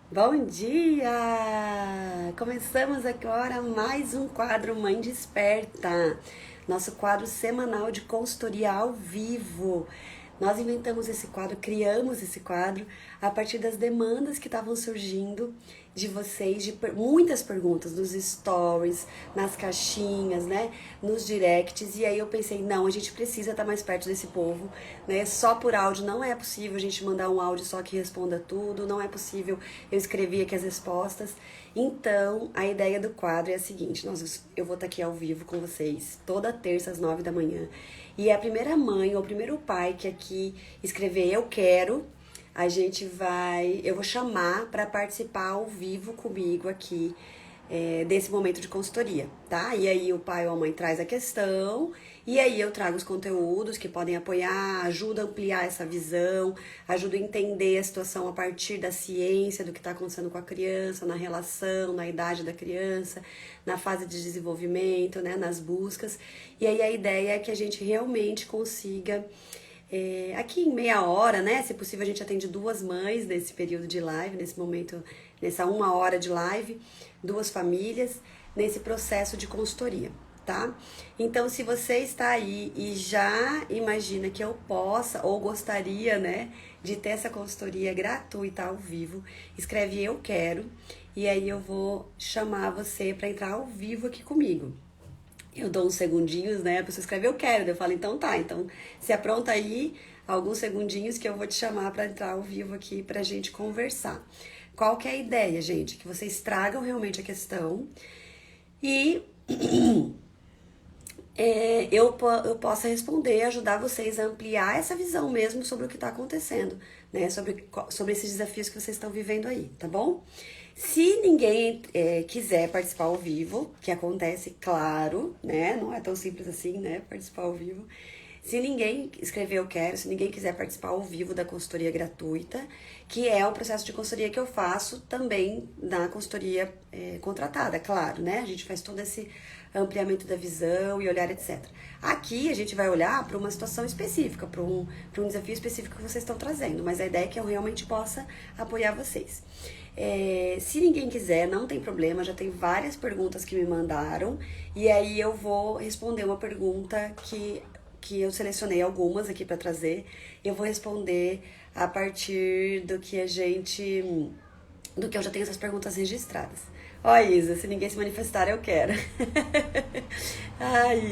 Bom dia! Começamos agora mais um quadro Mãe Desperta, nosso quadro semanal de consultoria ao vivo. Nós inventamos esse quadro, criamos esse quadro a partir das demandas que estavam surgindo de vocês, muitas perguntas nos stories, nas caixinhas, né, nos directs. E aí eu pensei, não, a gente precisa estar mais perto desse povo, né? Só por áudio não é possível a gente mandar um áudio só que responda tudo, não é possível eu escrever aqui as respostas. Então, a ideia do quadro é a seguinte: eu vou estar aqui ao vivo com vocês toda terça às 9 da manhã. E a primeira mãe ou o primeiro pai que aqui escrever eu quero, eu vou chamar para participar ao vivo comigo aqui desse momento de consultoria, tá? E aí o pai ou a mãe traz a questão, e aí eu trago os conteúdos que podem apoiar, ajuda a ampliar essa visão, ajuda a entender a situação a partir da ciência do que está acontecendo com a criança, na relação, na idade da criança, na fase de desenvolvimento, né, nas buscas. E aí a ideia é que a gente realmente consiga aqui em meia hora, né? Se possível, a gente atende duas mães nesse período de live, nesse momento, nessa uma hora de live, duas famílias, nesse processo de consultoria, tá? Então, se você está aí e já imagina que eu possa ou gostaria, né, de ter essa consultoria gratuita ao vivo, escreve eu quero e aí eu vou chamar você para entrar ao vivo aqui comigo. Eu dou uns segundinhos, né? A pessoa escreve eu quero, daí eu falo, então tá, então se apronta aí alguns segundinhos que eu vou te chamar para entrar ao vivo aqui pra gente conversar. Qual que é a ideia, gente? Que vocês tragam realmente a questão e eu possa responder, ajudar vocês a ampliar essa visão mesmo sobre o que está acontecendo, né? Sobre esses desafios que vocês estão vivendo aí, tá bom? Se ninguém quiser participar ao vivo, que acontece, claro, né? Não é tão simples assim, né? Participar ao vivo. Se ninguém escrever eu quero, se ninguém quiser participar ao vivo da consultoria gratuita, que é o processo de consultoria que eu faço também na consultoria contratada, claro, né? A gente faz todo esse ampliamento da visão e olhar, etc. Aqui a gente vai olhar para uma situação específica, para um desafio específico que vocês estão trazendo, mas a ideia é que eu realmente possa apoiar vocês. Se ninguém quiser, não tem problema, já tem várias perguntas que me mandaram, e aí eu vou responder uma pergunta que eu selecionei algumas aqui para trazer. Eu vou responder a partir do que eu já tenho essas perguntas registradas. Ó, Isa, se ninguém se manifestar, eu quero.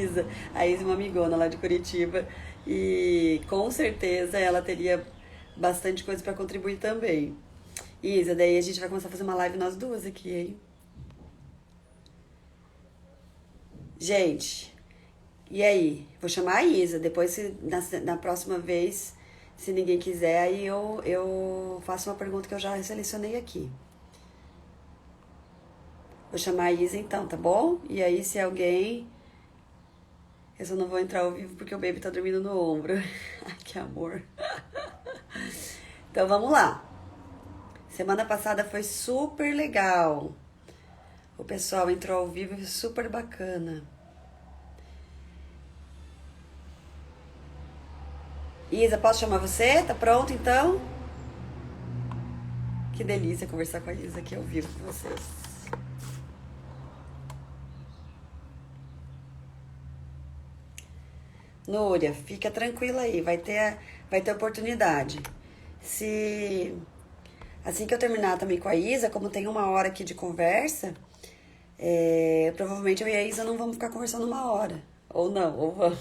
Isa. A Isa é uma amigona lá de Curitiba e com certeza ela teria bastante coisa para contribuir também. Isa, daí a gente vai começar a fazer uma live nós duas aqui, hein? Gente, e aí? Vou chamar a Isa. Depois, na próxima vez, se ninguém quiser, aí eu faço uma pergunta que eu já selecionei aqui. Vou chamar a Isa então, tá bom? E aí, se alguém. Eu só não vou entrar ao vivo porque o baby tá dormindo no ombro. Ai, que amor. Então vamos lá. Semana passada foi super legal. O pessoal entrou ao vivo e foi super bacana. Isa, posso chamar você? Tá pronto então? Que delícia conversar com a Isa aqui ao vivo com vocês. Núria, fica tranquila aí, vai ter oportunidade. Se assim que eu terminar também com a Isa, como tem uma hora aqui de conversa, provavelmente eu e a Isa não vamos ficar conversando uma hora. Ou não, ou vamos.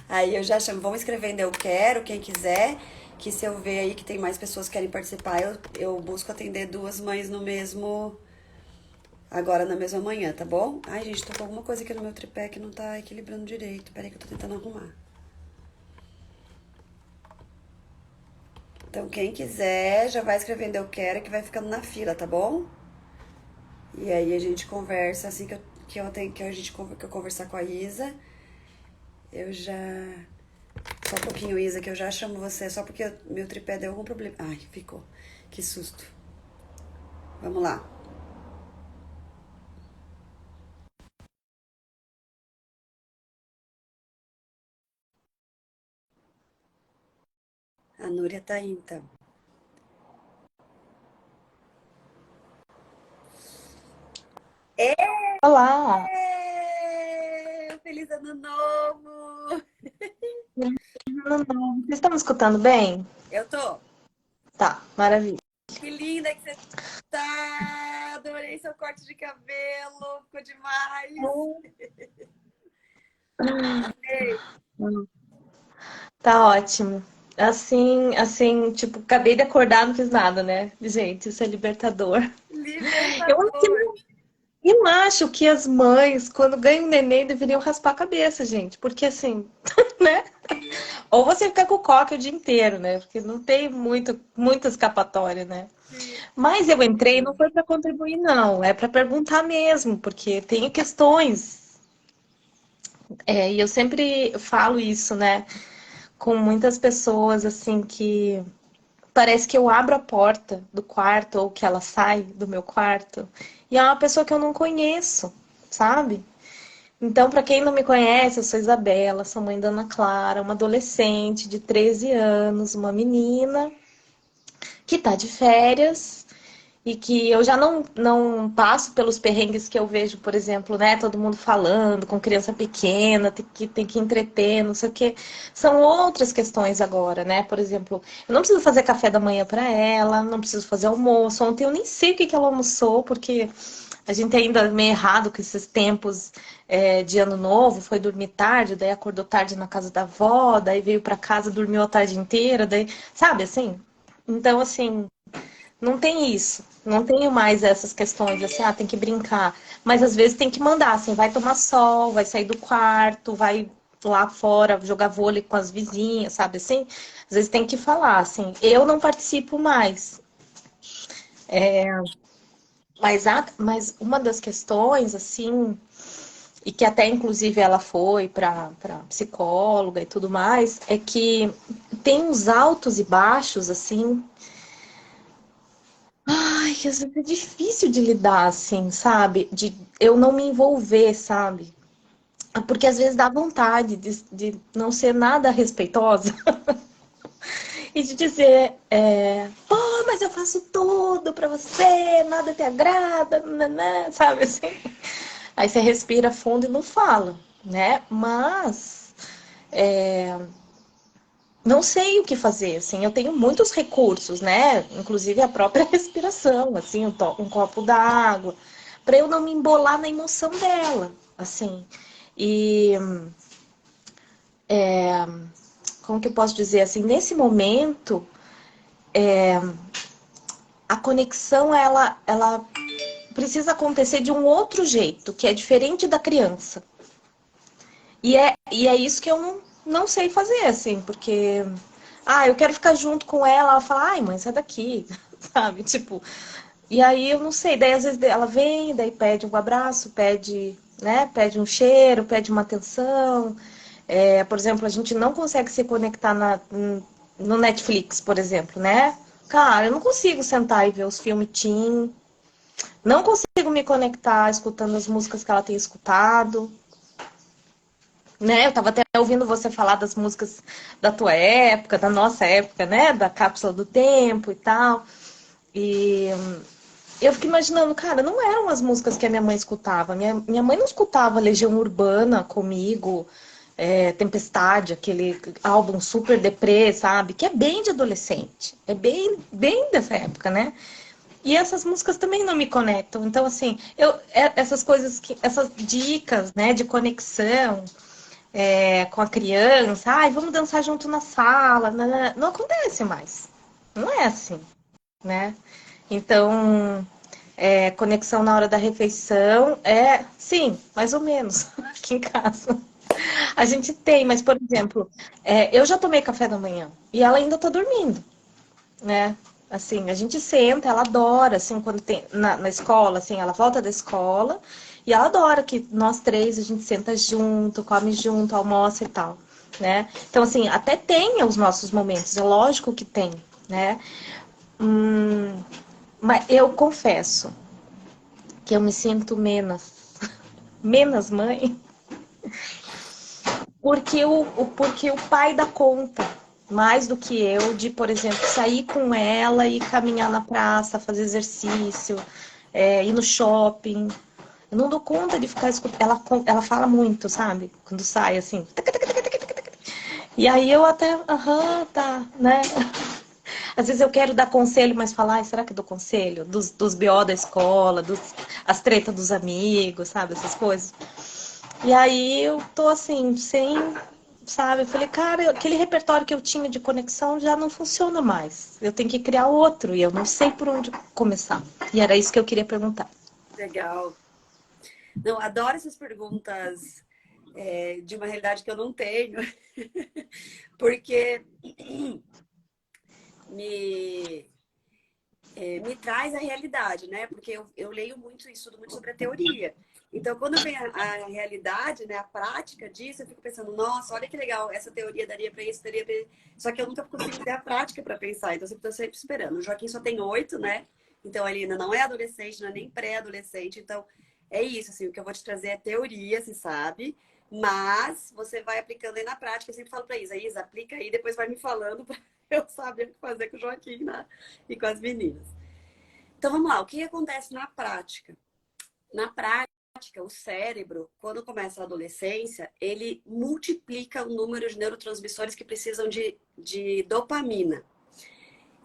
Aí eu já chamo, vamos escrevendo eu quero, quem quiser, que se eu ver aí que tem mais pessoas que querem participar, eu busco atender duas mães agora na mesma manhã, tá bom? Ai, gente, tô com alguma coisa aqui no meu tripé que não tá equilibrando direito. Peraí que eu tô tentando arrumar. Então, quem quiser, já vai escrevendo eu quero que vai ficando na fila, tá bom? E aí a gente conversa assim que eu conversar com a Isa. Eu já. Só um pouquinho, Isa, que eu já chamo você, só porque meu tripé deu algum problema. Ai, ficou. Que susto. Vamos lá. A Núria tá aí, então. Olá! Feliz ano novo! Não, não. Vocês estão me escutando bem? Eu tô. Tá, maravilha. Que linda que você tá! Adorei seu corte de cabelo, ficou demais! Amei! Tá ótimo. Assim, tipo, acabei de acordar, não fiz nada, né? Gente, isso é libertador. Eu, Libertador! eu acho que as mães, quando ganham um neném, deveriam raspar a cabeça, gente. Porque assim, né? Ou você fica com o coque o dia inteiro, né? Porque não tem muita escapatória, né? Sim. Mas eu entrei não foi para contribuir, não. É para perguntar mesmo, porque tenho questões. E eu sempre falo isso, né? Com muitas pessoas, assim, que parece que eu abro a porta do quarto ou que ela sai do meu quarto e é uma pessoa que eu não conheço, sabe? Então, para quem não me conhece, eu sou Isabela, sou mãe da Ana Clara, uma adolescente de 13 anos, uma menina que tá de férias e que eu já não passo pelos perrengues que eu vejo, por exemplo, né? Todo mundo falando com criança pequena, tem que entreter, não sei o quê. São outras questões agora, né? Por exemplo, eu não preciso fazer café da manhã para ela, não preciso fazer almoço. Ontem eu nem sei o que ela almoçou, porque a gente ainda é meio errado com esses tempos de ano novo, foi dormir tarde, daí acordou tarde na casa da avó, daí veio para casa, dormiu a tarde inteira, daí, sabe assim? Então, assim, não tem isso. Não tenho mais essas questões assim, tem que brincar. Mas às vezes tem que mandar, assim, vai tomar sol, vai sair do quarto, vai lá fora jogar vôlei com as vizinhas, sabe assim? Às vezes tem que falar, assim, eu não participo mais. Mas uma das questões, assim, e que até inclusive ela foi para psicóloga e tudo mais, é que tem uns altos e baixos, assim, ai, que às vezes é difícil de lidar, assim, sabe? De eu não me envolver, sabe? Porque às vezes dá vontade de não ser nada respeitosa e de dizer, pô, mas eu faço tudo pra você, nada te agrada, nanã, sabe assim? Aí você respira fundo e não fala, né? Mas não sei o que fazer, assim, eu tenho muitos recursos, né? Inclusive a própria respiração, assim, um copo d'água, para eu não me embolar na emoção dela, assim. E como que eu posso dizer assim, nesse momento, a conexão ela precisa acontecer de um outro jeito, que é diferente da criança. E é isso que eu não sei fazer, assim, porque eu quero ficar junto com ela, ela fala, ai, mãe, sai daqui, sabe? Tipo, e aí eu não sei, daí às vezes ela vem, daí pede um abraço, pede, né, pede um cheiro, pede uma atenção. Por exemplo, a gente não consegue se conectar no Netflix, por exemplo, né? Cara, eu não consigo sentar e ver os filmes teen, não consigo me conectar escutando as músicas que ela tem escutado, né? Eu tava até ouvindo você falar das músicas da tua época, da nossa época, né? Da cápsula do tempo e tal. E eu fico imaginando, cara, não eram as músicas que a minha mãe escutava. Minha mãe não escutava Legião Urbana comigo, Tempestade, aquele álbum super deprê, sabe? Que é bem de adolescente. É bem dessa época, né? E essas músicas também não me conectam. Então, assim, essas coisas, essas dicas, né, de conexão com a criança, vamos dançar junto na sala, não acontece mais. Não é assim, né? Então, conexão na hora da refeição sim, mais ou menos, aqui em casa. A gente tem, mas, por exemplo, eu já tomei café da manhã e ela ainda tá dormindo, né? Assim, a gente senta, ela adora, assim, quando tem na escola, assim, ela volta da escola e ela adora que nós três a gente senta junto, come junto, almoça e tal, né? Então, assim, até tem os nossos momentos, é lógico que tem, né? Mas eu confesso que eu me sinto menos mãe, porque o pai dá conta mais do que eu de, por exemplo, sair com ela e caminhar na praça, fazer exercício, ir no shopping, Eu não dou conta de ficar escutando. Ela fala muito, sabe? Quando sai, assim. E aí eu até, aham, tá, né? Às vezes eu quero dar conselho, mas falar, ai, será que eu dou conselho? Dos BO da escola, as tretas dos amigos, sabe? Essas coisas. E aí eu tô assim, sem, sabe? Eu falei, cara, aquele repertório que eu tinha de conexão já não funciona mais. Eu tenho que criar outro e eu não sei por onde começar. E era isso que eu queria perguntar. Legal. Não, adoro essas perguntas de uma realidade que eu não tenho, porque me, me traz a realidade, né? Porque eu leio muito, estudo muito sobre a teoria. Então, quando vem a realidade, né, a prática disso, eu fico pensando, nossa, olha que legal, essa teoria daria para isso, daria para isso. Só que eu nunca consigo ter a prática para pensar, então eu estou sempre esperando. O Joaquim só tem 8, né? Então, ele ainda não é adolescente, não é nem pré-adolescente. Então, é isso, assim, o que eu vou te trazer é teoria, se sabe, mas você vai aplicando aí na prática. Eu sempre falo para Isa, aplica aí, depois vai me falando para eu saber o que fazer com o Joaquim, né? E com as meninas. Então, vamos lá, o que acontece na prática? Na prática, o cérebro, quando começa a adolescência, ele multiplica o número de neurotransmissores que precisam de dopamina.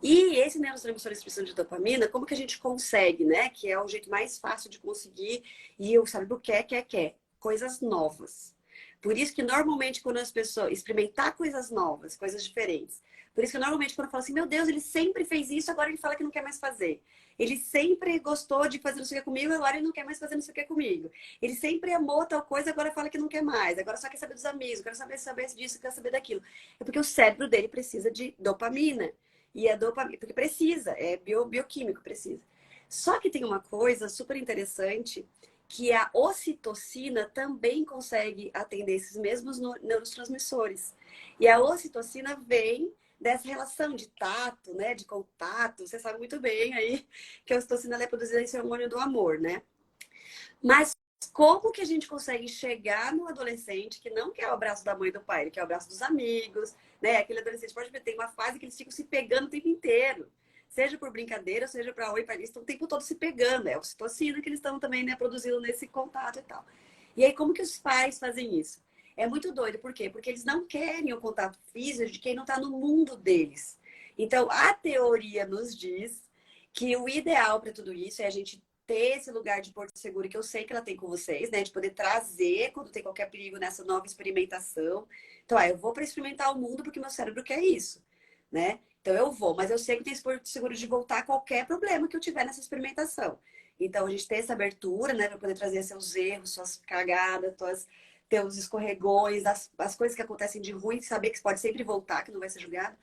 E esses neurotransmissores que precisam de dopamina, como que a gente consegue, né? Que é o jeito mais fácil de conseguir, e o cérebro quer coisas novas. Por isso que normalmente quando as pessoas experimentar coisas novas, coisas diferentes. Por isso que normalmente quando eu falo assim, meu Deus, ele sempre fez isso, agora ele fala que não quer mais fazer. Ele sempre gostou de fazer não sei o que comigo, agora ele não quer mais fazer não sei o que comigo. Ele sempre amou tal coisa, agora fala que não quer mais. Agora só quer saber dos amigos, quer saber disso, quer saber daquilo. É porque o cérebro dele precisa de dopamina. E a dopamina, porque precisa, é bioquímico, precisa. Só que tem uma coisa super interessante, que a ocitocina também consegue atender esses mesmos neurotransmissores. E a ocitocina vem dessa relação de tato, né, de contato. Você sabe muito bem aí que a ocitocina é produzida esse hormônio do amor, né? Mas como que a gente consegue chegar no adolescente que não quer o abraço da mãe e do pai, ele quer o abraço dos amigos, né? Aquele adolescente pode ter uma fase que eles ficam se pegando o tempo inteiro. Seja por brincadeira, seja para oi, para eles estão o tempo todo se pegando. É ocitocina que eles estão também, né, produzindo nesse contato e tal. E aí, como que os pais fazem isso? É muito doido. Por quê? Porque eles não querem o contato físico de quem não está no mundo deles. Então, a teoria nos diz que o ideal para tudo isso é a gente ter esse lugar de porto seguro que eu sei que ela tem com vocês, né? De poder trazer quando tem qualquer perigo nessa nova experimentação. Então, eu vou para experimentar o mundo porque meu cérebro quer isso, né? Então eu vou, mas eu sei que tem esse porto seguro de voltar a qualquer problema que eu tiver nessa experimentação. Então a gente tem essa abertura, né, para poder trazer seus erros, suas cagadas, teus escorregões, as coisas que acontecem de ruim, saber que pode sempre voltar, que não vai ser julgado.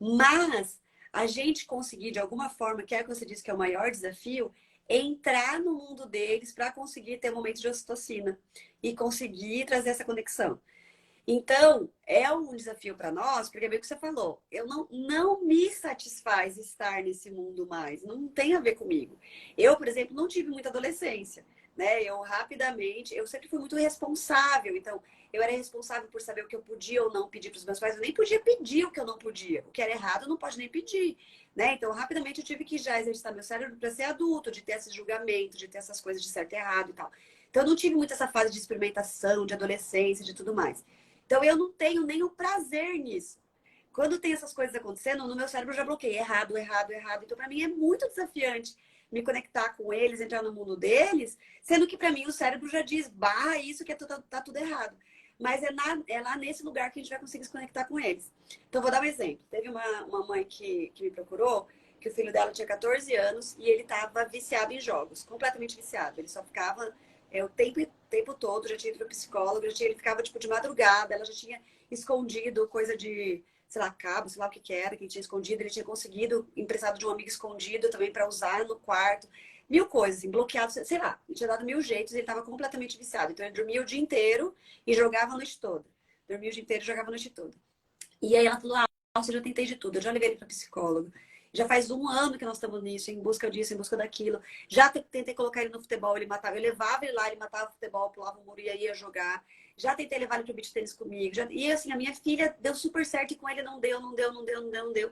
Mas a gente conseguir, de alguma forma, que é o que você disse que é o maior desafio, entrar no mundo deles para conseguir ter um momento de ocitocina e conseguir trazer essa conexão. Então, é um desafio para nós, porque é bem o que você falou. Eu não me satisfaz estar nesse mundo mais. Não tem a ver comigo. Eu, por exemplo, não tive muita adolescência, né? Eu sempre fui muito responsável. Então, eu era responsável por saber o que eu podia ou não pedir para os meus pais. Eu nem podia pedir o que eu não podia. O que era errado, não pode nem pedir, né? Então, rapidamente, eu tive que já exercitar meu cérebro para ser adulto, de ter esse julgamento, de ter essas coisas de certo e errado e tal. Então, eu não tive muito essa fase de experimentação, de adolescência, de tudo mais. Então eu não tenho nem o prazer nisso. Quando tem essas coisas acontecendo, no meu cérebro eu já bloqueei errado, errado, errado. Então para mim é muito desafiante me conectar com eles, entrar no mundo deles, sendo que para mim o cérebro já diz, bah, isso que tá tudo errado. Mas é lá nesse lugar que a gente vai conseguir se conectar com eles. Então vou dar um exemplo. Teve uma mãe que me procurou, que o filho dela tinha 14 anos e ele estava viciado em jogos, completamente viciado. Ele só ficava o tempo todo, já tinha ido para psicólogo, ele ficava tipo de madrugada, ela já tinha escondido coisa de, sei lá, cabo, sei lá o que era, que ele tinha escondido, ele tinha conseguido emprestado de um amigo escondido também para usar no quarto, mil coisas, assim, bloqueado, sei lá, ele tinha dado mil jeitos, ele estava completamente viciado. Então ele dormia o dia inteiro e jogava a noite toda. Dormia o dia inteiro e jogava a noite toda. E aí ela falou, nossa, eu já tentei de tudo, eu já levei ele para psicólogo. Já faz um ano que nós estamos nisso, em busca disso, em busca daquilo. Já tentei colocar ele no futebol, ele matava. Eu levava ele lá, ele matava o futebol, pulava o muro e ia jogar. Já tentei levar ele pro beach tênis comigo. E assim, a minha filha deu super certo e com ele não deu, não deu, não deu, não deu, não deu.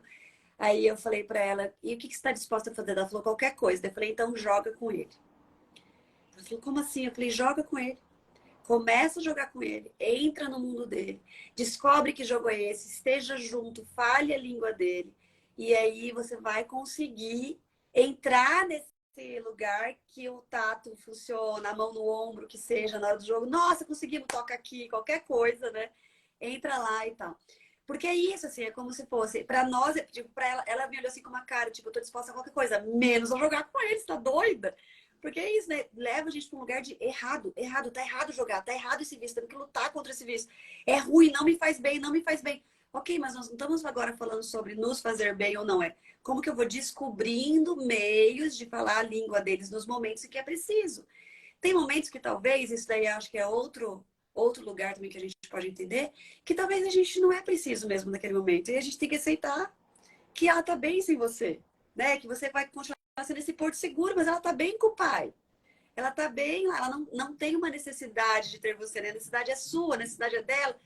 Aí eu falei para ela, e o que você está disposta a fazer? Ela falou, qualquer coisa. Eu falei, então joga com ele. Ela falou, como assim? Eu falei, joga com ele. Começa a jogar com ele, entra no mundo dele, descobre que jogo é esse, esteja junto, fale a língua dele. E aí você vai conseguir entrar nesse lugar que o tato funciona, a mão no ombro, que seja na hora do jogo. Nossa, conseguimos, toca aqui, qualquer coisa, né? Entra lá e tal. Porque é isso, assim, é como se fosse, pra nós, tipo, pra ela me olhou assim com uma cara, tipo, eu tô disposta a qualquer coisa, menos a jogar com ele, você tá doida? Porque é isso, né? Leva a gente pra um lugar de errado, errado, tá errado jogar, tá errado esse vício, temos que lutar contra esse vício. É ruim, não me faz bem, não me faz bem. Ok, mas nós não estamos agora falando sobre nos fazer bem ou não, é como que eu vou descobrindo meios de falar a língua deles nos momentos em que é preciso. Tem momentos que talvez, isso daí eu acho que é outro lugar também que a gente pode entender, que talvez a gente não é preciso mesmo naquele momento. E a gente tem que aceitar que ela tá bem sem você, né? Que você vai continuar sendo esse porto seguro, mas ela tá bem com o pai. Ela tá bem lá, ela não tem uma necessidade de ter você, né? A necessidade é sua, a necessidade é dela.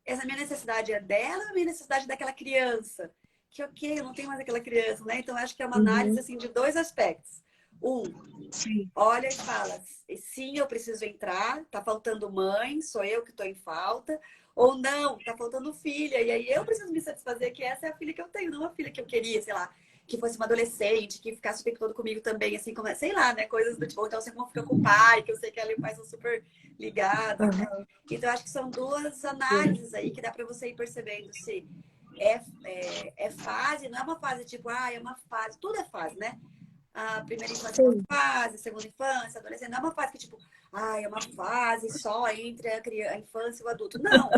Essa minha necessidade é dela, a minha necessidade é daquela criança. Que ok, eu não tenho mais aquela criança, né? Então acho que é uma análise Uhum. assim de dois aspectos. Um, Sim. olha e fala, sim, eu preciso entrar, tá faltando mãe, sou eu que estou em falta, ou não, tá faltando filha, e aí eu preciso me satisfazer que essa é a filha que eu tenho, não a filha que eu queria, sei lá, que fosse uma adolescente, que ficasse o tempo todo comigo também, assim como, sei lá, né, coisas do tipo, ou então você como fica com o pai, que eu sei que ela e o pai são super ligados, né? Uhum. Então acho que são duas Sim. análises aí que dá para você ir percebendo se é fase, não é uma fase tipo, é uma fase, tudo é fase, né? A primeira infância é uma Sim. fase, a segunda infância, a adolescência, não é uma fase que, tipo, é uma fase só entre a infância e o adulto. Não,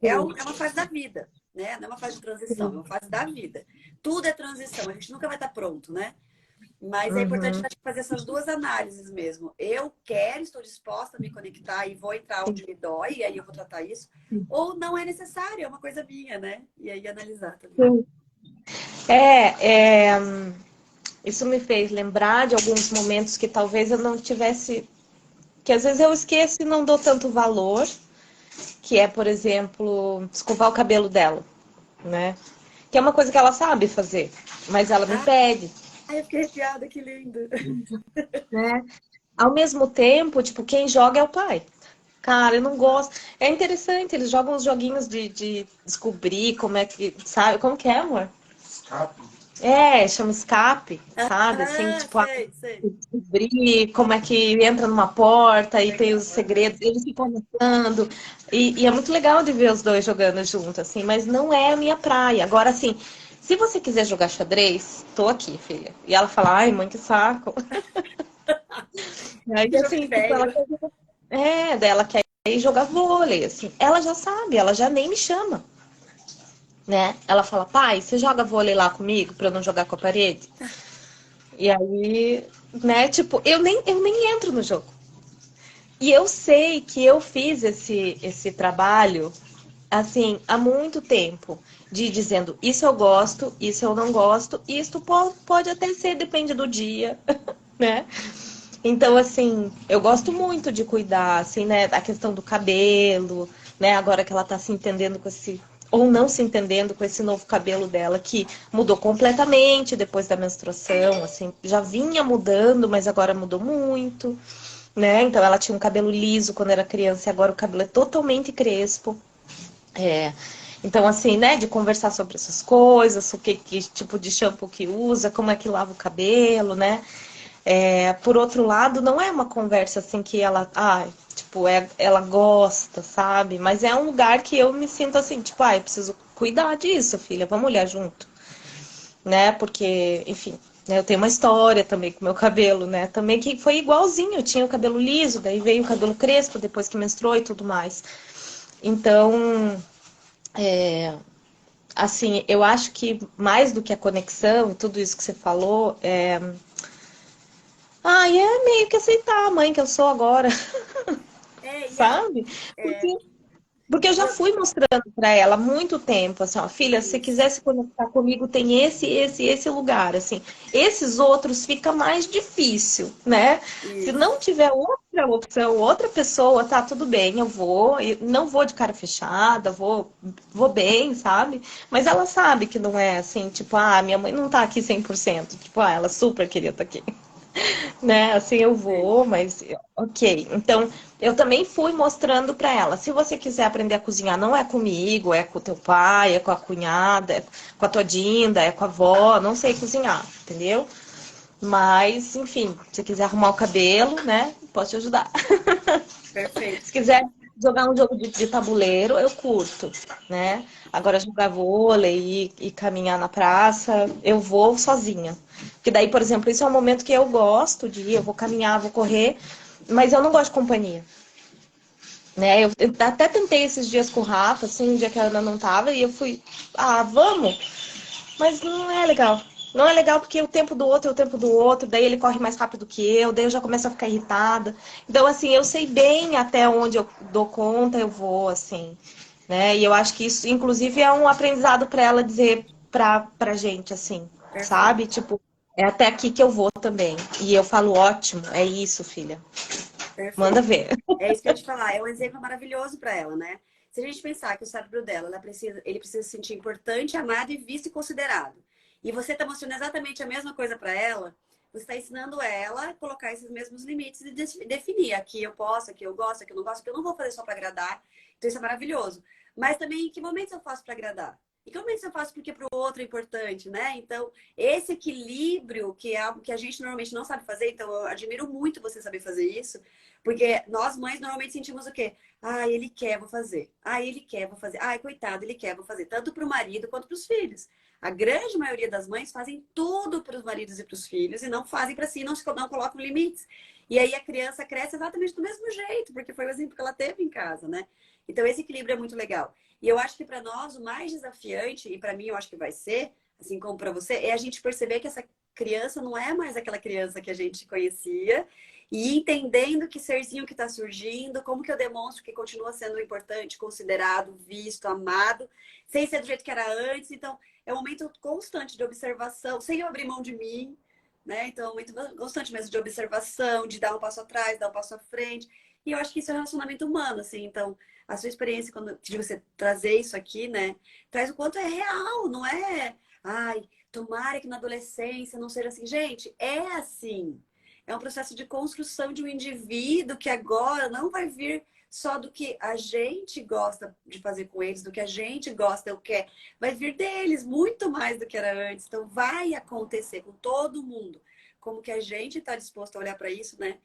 é uma fase da vida, né? Não é uma fase de transição, é Sim. uma fase da vida. Tudo é transição, a gente nunca vai estar pronto, né? Mas é importante Uhum. acho, fazer essas duas análises mesmo. Eu quero, estou disposta a me conectar e vou entrar Sim. onde me dói, e aí eu vou tratar isso. Ou não é necessário, é uma coisa minha, né? E aí analisar também. Sim. É, isso me fez lembrar de alguns momentos que talvez eu não tivesse, que às vezes eu esqueço e não dou tanto valor, que é, por exemplo, escovar o cabelo dela, né? Que é uma coisa que ela sabe fazer, mas ela me Ah, pede, eu fiquei arrepiada, que lindo. né? Ao mesmo tempo, tipo, quem joga é o pai. Cara, eu não gosto. É interessante, eles jogam uns joguinhos de descobrir como é que, sabe? Como que é, amor? É, chama escape, sabe? Assim, Ah, tipo, sei, sei. descobrir como é que entra numa porta e tem os Legal. Aham. segredos, eles ficam anotando. E é muito legal de ver os dois jogando junto, assim, mas não é a minha praia. Agora, assim, se você quiser jogar xadrez, tô aqui, filha. E ela fala, ai, mãe, que saco. Aí, Que jogo de assim, tipo, ela velho. quer jogar. É, dela quer ir jogar vôlei, assim. Ela já sabe, ela já nem me chama, né? Ela fala, pai, você joga vôlei lá comigo pra eu não jogar com a parede? E aí, né, tipo, eu nem entro no jogo. E eu sei que eu fiz esse trabalho, assim, há muito tempo, de dizendo, isso eu gosto, isso eu não gosto, isso pode até ser, depende do dia, né? Então, assim, eu gosto muito de cuidar, assim, né, da questão do cabelo, né, agora que ela tá se entendendo com esse, ou não se entendendo com esse novo cabelo dela, que mudou completamente depois da menstruação, assim, já vinha mudando, mas agora mudou muito, né, então ela tinha um cabelo liso quando era criança e agora o cabelo é totalmente crespo, é... Então, assim, né, de conversar sobre essas coisas, o que tipo de shampoo que usa, como é que lava o cabelo, né? Por outro lado, não é uma conversa assim que ela, tipo, ela gosta, sabe? Mas é um lugar que eu me sinto assim, tipo, eu preciso cuidar disso, filha, vamos olhar junto, né? Porque, enfim, né, eu tenho uma história também com meu cabelo, né? Também que foi igualzinho, eu tinha o cabelo liso, daí veio o cabelo crespo depois que menstruou e tudo mais. Então, assim, eu acho que mais do que a conexão e tudo isso que você falou, é meio que aceitar a mãe que eu sou agora. E acho Sabe? é, Porque eu já fui mostrando para ela há muito tempo, assim, ó, filha, se você isso, quiser se conectar comigo, tem esse lugar, assim. Esses outros fica mais difícil, né? Se isso. não tiver outra opção, outra pessoa, tá tudo bem, eu vou, não vou de cara fechada, vou bem, sabe? Mas ela sabe que não é assim, tipo, minha mãe não tá aqui 100%, tipo, ela super queria estar aqui. né? Assim eu Sim. vou, mas ok. Então, eu também fui mostrando para ela, se você quiser aprender a cozinhar, não é comigo, é com o teu pai, é com a cunhada, é com a tua Dinda, é com a avó, não sei cozinhar, entendeu? Mas, enfim, se quiser arrumar o cabelo, né, posso te ajudar. Perfeito. Se quiser jogar um jogo de tabuleiro, eu curto, né? Agora jogar vôlei e caminhar na praça, eu vou sozinha. Porque daí, por exemplo, isso é um momento que eu gosto de ir, eu vou caminhar, vou correr, mas eu não gosto de companhia. Né? Eu até tentei esses dias com o Rafa, assim, um dia que a Ana não tava, e eu fui, ah, vamos! Mas não é legal. Não é legal porque o tempo do outro é o tempo do outro, daí ele corre mais rápido que eu, daí eu já começo a ficar irritada. Então, assim, eu sei bem até onde eu dou conta, eu vou, assim, né? E eu acho que isso, inclusive, é um aprendizado para ela dizer pra gente, assim, Perfeito. sabe? Tipo, é até aqui que eu vou também. E eu falo, ótimo, é isso, filha. Manda Perfeito. ver. É isso que eu ia te falar. É um exemplo maravilhoso para ela, né? Se a gente pensar que o cérebro dela, ele precisa se sentir importante, amado e visto e considerado. E você está mostrando exatamente a mesma coisa para ela, você está ensinando ela a colocar esses mesmos limites e definir aqui eu posso, aqui eu gosto, aqui eu não gosto, porque eu não vou fazer só para agradar. Então isso é maravilhoso. Mas também em que momentos eu faço para agradar? Em que momentos eu faço porque para o outro é importante, né? Então, esse equilíbrio, que é algo que a gente normalmente não sabe fazer, então eu admiro muito você saber fazer isso, porque nós mães normalmente sentimos o quê? Ah, ele quer, vou fazer. Ah, ele quer, vou fazer. Ai, coitado, ele quer, vou fazer. Tanto para o marido quanto para os filhos. A grande maioria das mães fazem tudo para os maridos e para os filhos e não fazem para si, não colocam limites. E aí a criança cresce exatamente do mesmo jeito, porque foi o exemplo que ela teve em casa, né? Então esse equilíbrio é muito legal. E eu acho que para nós o mais desafiante, e para mim eu acho que vai ser, assim como para você, é a gente perceber que essa criança não é mais aquela criança que a gente conhecia e entendendo que serzinho que está surgindo, como que eu demonstro que continua sendo importante, considerado, visto, amado, sem ser do jeito que era antes. Então, é um momento constante de observação, sem eu abrir mão de mim, né? Então, é um momento constante mesmo de observação, de dar um passo atrás, dar um passo à frente. E eu acho que isso é um relacionamento humano, assim. Então, a sua experiência de você trazer isso aqui, né? Traz o quanto é real, não é? Ai, tomara que na adolescência não seja assim. Gente, é assim. É um processo de construção de um indivíduo que agora não vai vir só do que a gente gosta de fazer com eles, do que a gente gosta, ou quer. Vai vir deles muito mais do que era antes. Então, vai acontecer com todo mundo. Como que a gente está disposto a olhar para isso, né?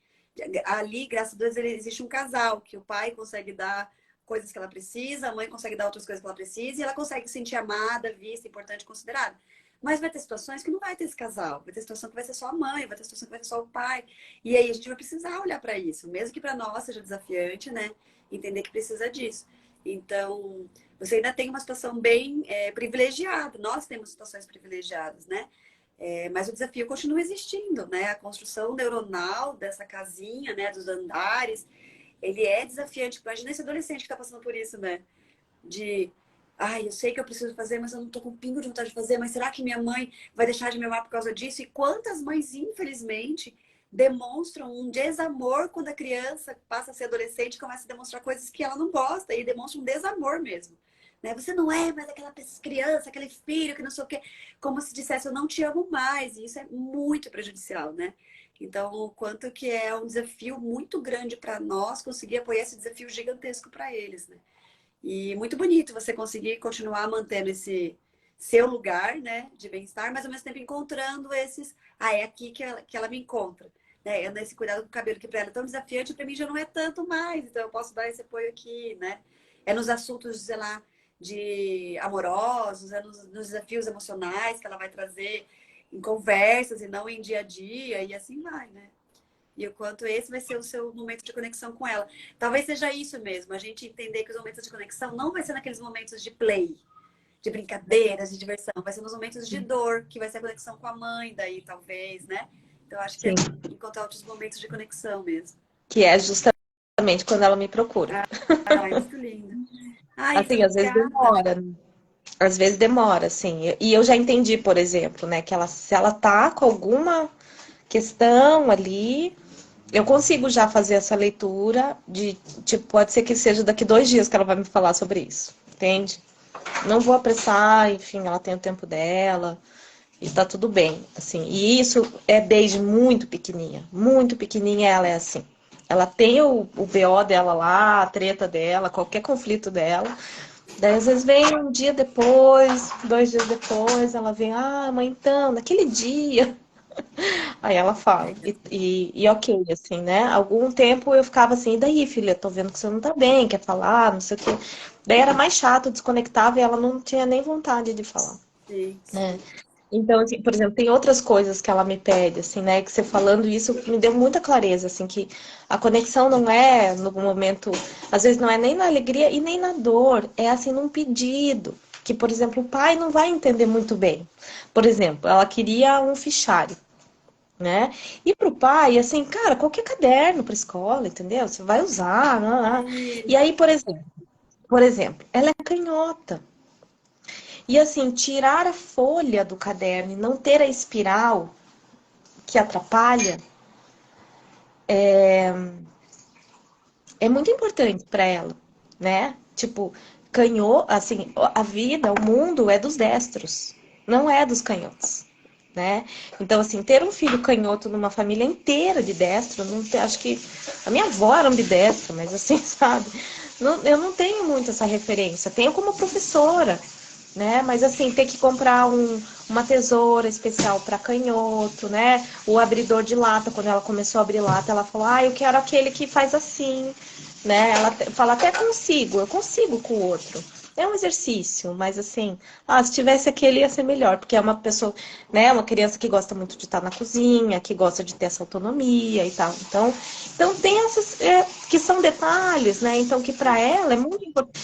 Ali, graças a Deus, existe um casal que o pai consegue dar coisas que ela precisa, a mãe consegue dar outras coisas que ela precisa e ela consegue se sentir amada, vista, importante, considerada. Mas vai ter situações que não vai ter esse casal. Vai ter situação que vai ser só a mãe, vai ter situação que vai ser só o pai. E aí a gente vai precisar olhar para isso. Mesmo que para nós seja desafiante, né? Entender que precisa disso. Então, você ainda tem uma situação bem privilegiada. Nós temos situações privilegiadas, né? Mas o desafio continua existindo, né? A construção neuronal dessa casinha, né? Dos andares, ele é desafiante. Imagina esse adolescente que está passando por isso, né? De, ai, eu sei que eu preciso fazer, mas eu não tô com um pingo de vontade de fazer, mas será que minha mãe vai deixar de me amar por causa disso? E quantas mães, infelizmente, demonstram um desamor quando a criança passa a ser adolescente e começa a demonstrar coisas que ela não gosta e demonstra um desamor mesmo. Né? Você não é mais aquela criança, aquele filho que não sei o quê, como se dissesse eu não te amo mais, e isso é muito prejudicial, né? Então, o quanto que é um desafio muito grande para nós conseguir apoiar esse desafio gigantesco para eles, né? E muito bonito você conseguir continuar mantendo esse seu lugar, né, de bem-estar, mas ao mesmo tempo encontrando esses. Ah, é aqui que ela me encontra. Né? Eu nesse cuidado com o cabelo que para ela é tão desafiante, para mim já não é tanto mais. Então eu posso dar esse apoio aqui, né? É nos assuntos, sei lá, de amorosos, é nos desafios emocionais que ela vai trazer em conversas e não em dia a dia, e assim vai, né? E o quanto esse vai ser o seu momento de conexão com ela. Talvez seja isso mesmo, a gente entender que os momentos de conexão não vai ser naqueles momentos de play, de brincadeiras, de diversão, vai ser nos momentos de dor, que vai ser a conexão com a mãe, daí talvez, né? Então acho que é Sim, encontrar outros momentos de conexão mesmo. que é justamente quando ela me procura. Ai, muito lindo. Ai, Isa, Assim, às vezes obrigada. demora, né? Às vezes demora, assim. E eu já entendi, por exemplo, né, que ela, se ela tá com alguma questão ali, eu consigo já fazer essa leitura de, tipo, pode ser que seja daqui 2 dias que ela vai me falar sobre isso, entende? Não vou apressar, enfim, ela tem o tempo dela. E tá tudo bem, assim. E isso é desde muito pequenininha ela é assim. Ela tem o BO dela lá, a treta dela, qualquer conflito dela. Daí às vezes vem um dia depois, 2 dias depois, ela vem, ah, mãe, então, naquele dia. Aí ela fala, e ok, assim, né? Algum tempo eu ficava assim, e daí, filha, tô vendo que você não tá bem, quer falar, não sei o quê. Daí era mais chato, desconectava e ela não tinha nem vontade de falar, Sim, né? sim. Então, assim, por exemplo, tem outras coisas que ela me pede, assim, né? Que você falando isso me deu muita clareza, assim, que a conexão não é no momento, às vezes não é nem na alegria e nem na dor, é assim num pedido, que, por exemplo, o pai não vai entender muito bem. Por exemplo, ela queria um fichário, né? E pro pai, assim, cara, qualquer caderno para escola, entendeu? Você vai usar, né? E aí, por exemplo, ela é canhota. E assim, tirar a folha do caderno e não ter a espiral que atrapalha é muito importante para ela, né? Tipo, canhou, assim, a vida, o mundo é dos destros, não é dos canhotos, né? Então, assim, ter um filho canhoto numa família inteira de destro, não tem, acho que a minha avó era ambidestra, mas assim, sabe? Eu não tenho muito essa referência. Tenho como professora, né? Mas assim, ter que comprar uma tesoura especial para canhoto, né? O abridor de lata, quando ela começou a abrir lata, ela falou: "Ah, eu quero aquele que faz assim", né? Ela fala até consigo, eu consigo com o outro. É um exercício, mas assim, se tivesse aquele ia ser melhor, porque é uma pessoa, né, uma criança que gosta muito de estar na cozinha, que gosta de ter essa autonomia e tal. Então tem essas que são detalhes, né? Então que para ela é muito importante.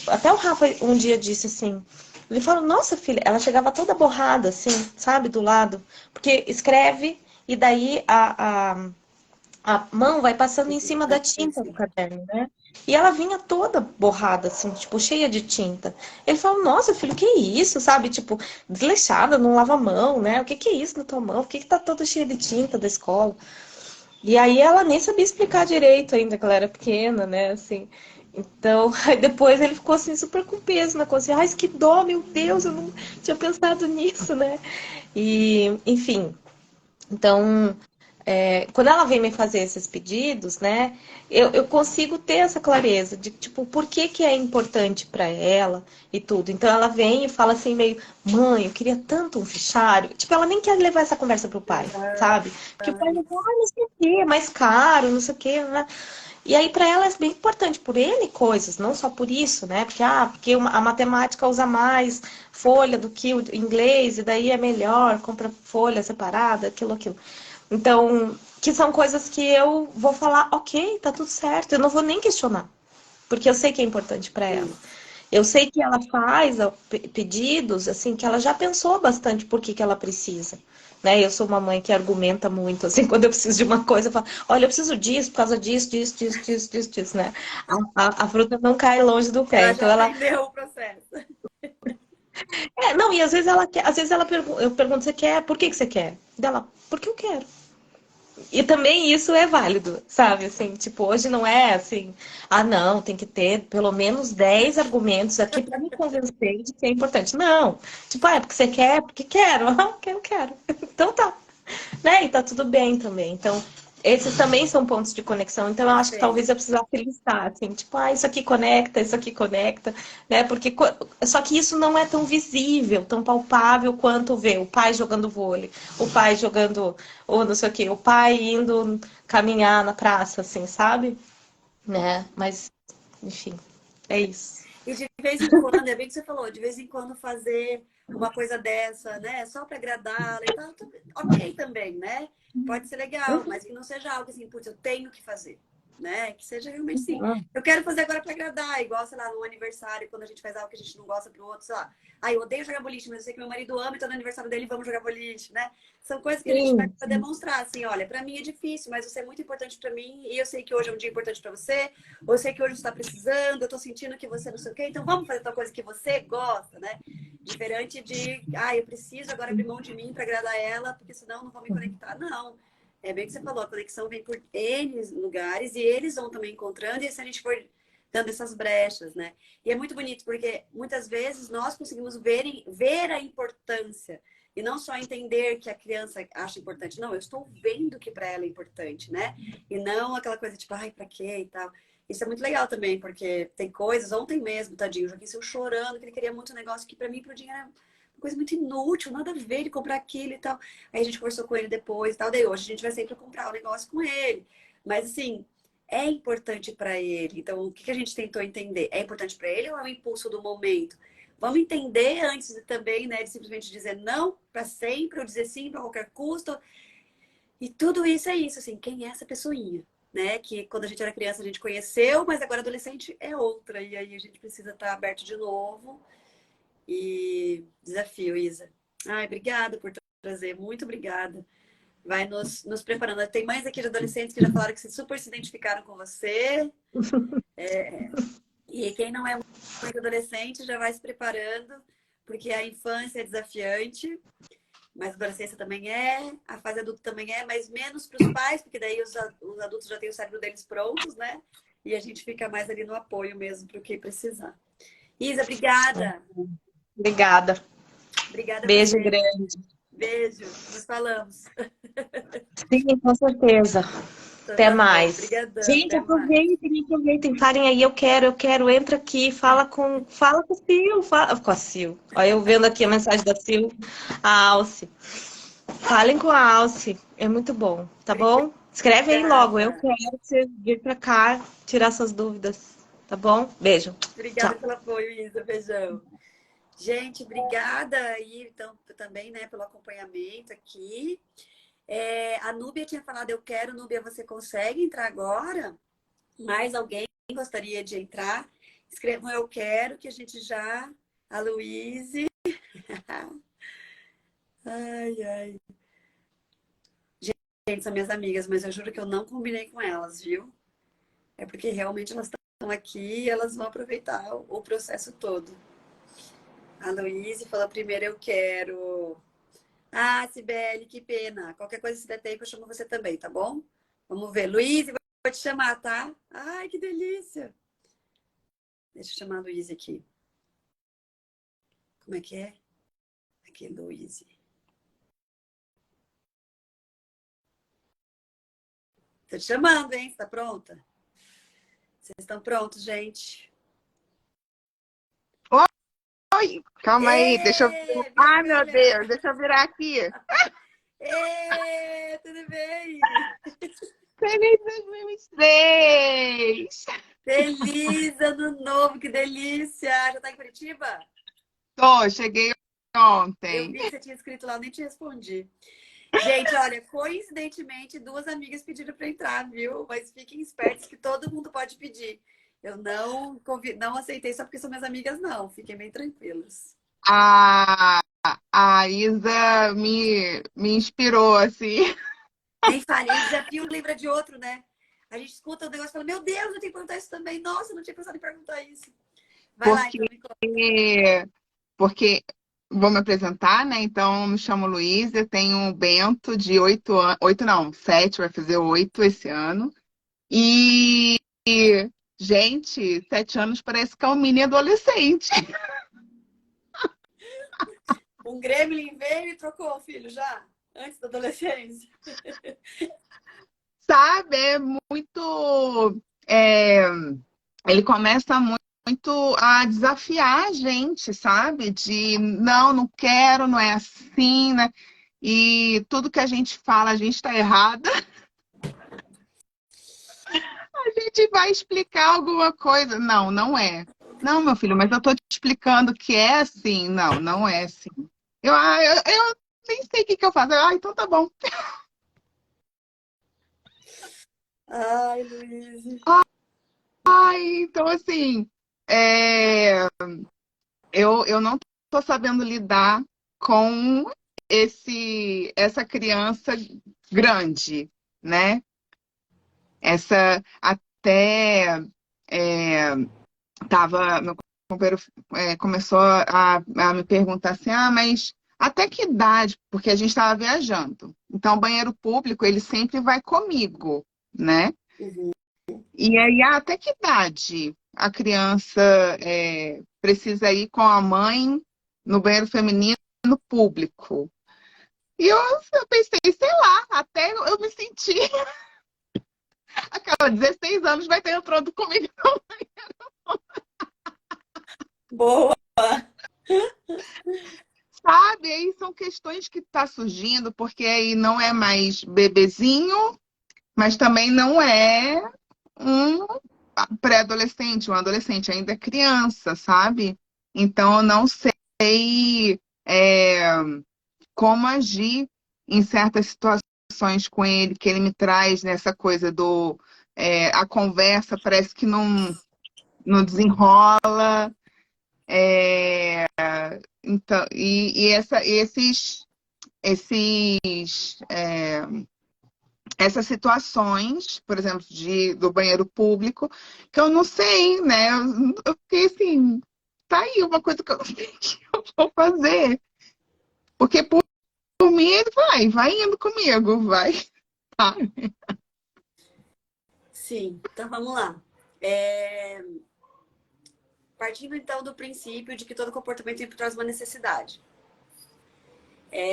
Até o Rafa um dia disse assim, ele falou, nossa filha, ela chegava toda borrada, assim, sabe, do lado. Porque escreve e daí a mão vai passando em cima da tinta do caderno, né? E ela vinha toda borrada, assim, tipo, cheia de tinta. Ele falou, nossa, filho, que isso, sabe? Tipo, desleixada, não lava a mão, né? O que que é isso na tua mão? Por que que tá toda cheia de tinta da escola? E aí ela nem sabia explicar direito ainda, que ela era pequena, né? Assim. Então, aí depois ele ficou assim super com peso na consciência. Ai, que dó, meu Deus, eu não tinha pensado nisso, né? E, enfim, então, quando ela vem me fazer esses pedidos, né, eu consigo ter essa clareza de, tipo, por que que é importante para ela e tudo. Então, ela vem e fala assim, meio, mãe, eu queria tanto um fichário. Tipo, ela nem quer levar essa conversa pro pai, sabe? Porque o pai vai falar, não sei o quê, é mais caro, não sei o quê, né? E aí, para ela, é bem importante por N coisas, não só por isso, né? Porque a matemática usa mais folha do que o inglês, e daí é melhor, compra folha separada, aquilo. Então, que são coisas que eu vou falar, ok, tá tudo certo, eu não vou nem questionar, porque eu sei que é importante para ela. Isso. Eu sei que ela faz pedidos, assim, que ela já pensou bastante por que que ela precisa. Né? Eu sou uma mãe que argumenta muito, assim, quando eu preciso de uma coisa, eu falo, olha, eu preciso disso, por causa disso, né? A fruta não cai longe do pé. Ela Então já ela. aprendeu o processo. Não, e às vezes ela quer, às vezes ela eu pergunto, você quer? Por que que você quer? Dela, porque eu quero. E também isso é válido, sabe? Assim, tipo, hoje não é assim, não, tem que ter pelo menos 10 argumentos aqui para me convencer de que é importante. Não. Tipo, é porque você quer, porque quero. Quero. Então tá. Né? E tá tudo bem também. Então, esses também são pontos de conexão. Então, eu acho que talvez Perfeito. eu precisasse listar, assim, tipo, isso aqui conecta, né? Porque só que isso não é tão visível, tão palpável quanto ver o pai jogando vôlei, o pai jogando, ou não sei o quê, o pai indo caminhar na praça, assim, sabe? Né? Mas, enfim, é isso. E de vez em quando, é bem que você falou, de vez em quando fazer uma coisa dessa, né? Só para agradá-la e tal, ok também, né? Pode ser legal, mas que não seja algo assim, putz, eu tenho que fazer, né? Que seja realmente assim, Uhum. eu quero fazer agora para agradar, igual, sei lá, no aniversário, quando a gente faz algo que a gente não gosta pro outro, sei lá. Eu odeio jogar boliche, mas eu sei que meu marido ama, então no aniversário dele vamos jogar boliche, né? São coisas que a gente faz Sim, para sim. demonstrar, assim, olha, para mim é difícil, mas você é muito importante para mim e eu sei que hoje é um dia importante para você, ou eu sei que hoje você está precisando, eu estou sentindo que você não sei o quê, então vamos fazer tal coisa que você gosta, né? Diferente de, eu preciso agora abrir mão de mim para agradar ela, porque senão eu não vou me conectar. Não. É bem que você falou, a conexão vem por N lugares e eles vão também encontrando, e se a gente for dando essas brechas, né? E é muito bonito, porque muitas vezes nós conseguimos ver a importância E não só entender que a criança acha importante. Não, eu estou vendo que para ela é importante, né? E não aquela coisa tipo, ai, pra quê e tal. Isso é muito legal também, porque tem coisas, ontem mesmo, tadinho, o Joaquim saiu chorando, que ele queria muito um negócio que pra mim, pro dinheiro, era uma coisa muito inútil, nada a ver ele comprar aquilo e tal. Aí a gente conversou com ele depois e tal, daí hoje a gente vai sempre comprar o negócio com ele. Mas assim, é importante para ele. Então, o que que a gente tentou entender? É importante para ele ou é o impulso do momento? Vamos entender antes de, também, né, de simplesmente dizer não para sempre ou dizer sim para qualquer custo. E tudo isso é isso, assim, quem é essa pessoinha? Né? Que quando a gente era criança a gente conheceu, mas agora adolescente é outra. E aí a gente precisa estar aberto de novo. E desafio, Isa. Ai, obrigada por trazer, muito obrigada. Vai nos preparando. Tem mães aqui de adolescentes que já falaram que super se identificaram com você. E quem não é mãe de adolescente já vai se preparando, porque a infância é desafiante, mas a adolescência também é, a fase adulta também é, mas menos para os pais, porque daí os adultos já têm o cérebro deles prontos, né? E a gente fica mais ali no apoio mesmo para o que precisar. Isa, obrigada. Obrigada. Obrigada a Beijo você. grande. Beijo. Nos falamos. Sim, com certeza. Então Até tá bom. mais. Obrigadão. Gente, Até mais. aproveitem, parem aí, eu quero, entra aqui, fala com o Sil, fala com a Sil. Olha, eu vendo aqui a mensagem da Sil, a Alce. Falem com a Alce, é muito bom, tá bom? Escreve aí logo, eu Obrigada. quero você vir pra cá tirar suas dúvidas, tá bom? Beijo, Obrigada tchau. pelo apoio, Isa. Beijão. Gente, obrigada aí então, também, né, pelo acompanhamento aqui. A Núbia tinha falado, eu quero, Núbia, você consegue entrar agora? Mais alguém gostaria de entrar? Escrevam eu quero, que a gente já. A Luíse. Ai, ai. Gente, são minhas amigas, mas eu juro que eu não combinei com elas, viu? É porque realmente elas estão aqui e elas vão aproveitar o processo todo. A Luíse falou primeiro eu quero. Ah, Sibeli, que pena. Qualquer coisa, se der tempo, eu chamo você também, tá bom? Vamos ver. Luíse, vou te chamar, tá? Ai, que delícia. Deixa eu chamar a Luíse aqui. Como é que é? Aqui, Luíse. Tô te chamando, hein? Você tá pronta? Vocês estão prontos, gente? Oi, calma aí, deixa eu. Minha Ai, meu filha! Deus, deixa eu virar aqui. Tudo bem? Feliz 2023! Feliz ano novo, que delícia! Já tá em Curitiba? Tô, cheguei Eu ontem. vi que você tinha escrito lá, eu nem te respondi. Gente, olha, coincidentemente, duas amigas pediram para entrar, viu? Mas fiquem espertos que todo mundo pode pedir. Eu não aceitei só porque são minhas amigas, não. Fiquem bem tranquilos. A, a Isa me inspirou, assim, Nem fale, um desafio lembra de outro, né? A gente escuta o negócio e fala, meu Deus, eu tenho que perguntar isso também. Nossa, eu não tinha pensado em perguntar isso. Vai lá, porque, então, me conta. porque vou me apresentar, né? Então, me chamo Luísa, tenho um Bento de 8 anos, 8 não, 7, vai fazer 8 esse ano. E, gente, 7 anos parece que é um mini adolescente. Um gremlin veio e trocou o filho já, antes da adolescência. Sabe? É muito. é, ele começa muito a desafiar a gente, sabe? De não, não quero, não é assim, né? E tudo que a gente fala, a gente está errada. A gente vai explicar alguma coisa. Não, não é. Não, meu filho, mas eu tô te explicando que é assim. Não, não é assim. Eu nem sei o que que eu faço. Então tá bom. Ai, Luiz. Então assim. é, eu não estou sabendo lidar com essa criança grande, né? Essa até meu companheiro começou a me perguntar assim, mas até que idade? Porque a gente estava viajando. Então, o banheiro público, ele sempre vai comigo, né? Uhum. E aí, até que idade a criança precisa ir com a mãe no banheiro feminino público? E eu pensei, sei lá, até eu me senti aquela 16 anos vai ter entrando comigo. Boa! Sabe? Aí são questões que tá surgindo, porque aí não é mais bebezinho, mas também não é um pré-adolescente, um adolescente, ainda é criança, sabe? Então eu não sei como agir em certas situações com ele, que ele me traz nessa coisa do a conversa parece que não desenrola. Então, esses, essas situações, por exemplo, do banheiro público, que eu não sei, né? Eu fiquei assim, tá aí uma coisa que eu não sei que eu vou fazer. Porque por mim ele vai indo comigo, vai. Tá. Sim, então vamos lá. É, partindo então do princípio de que todo comportamento tem por trás uma necessidade.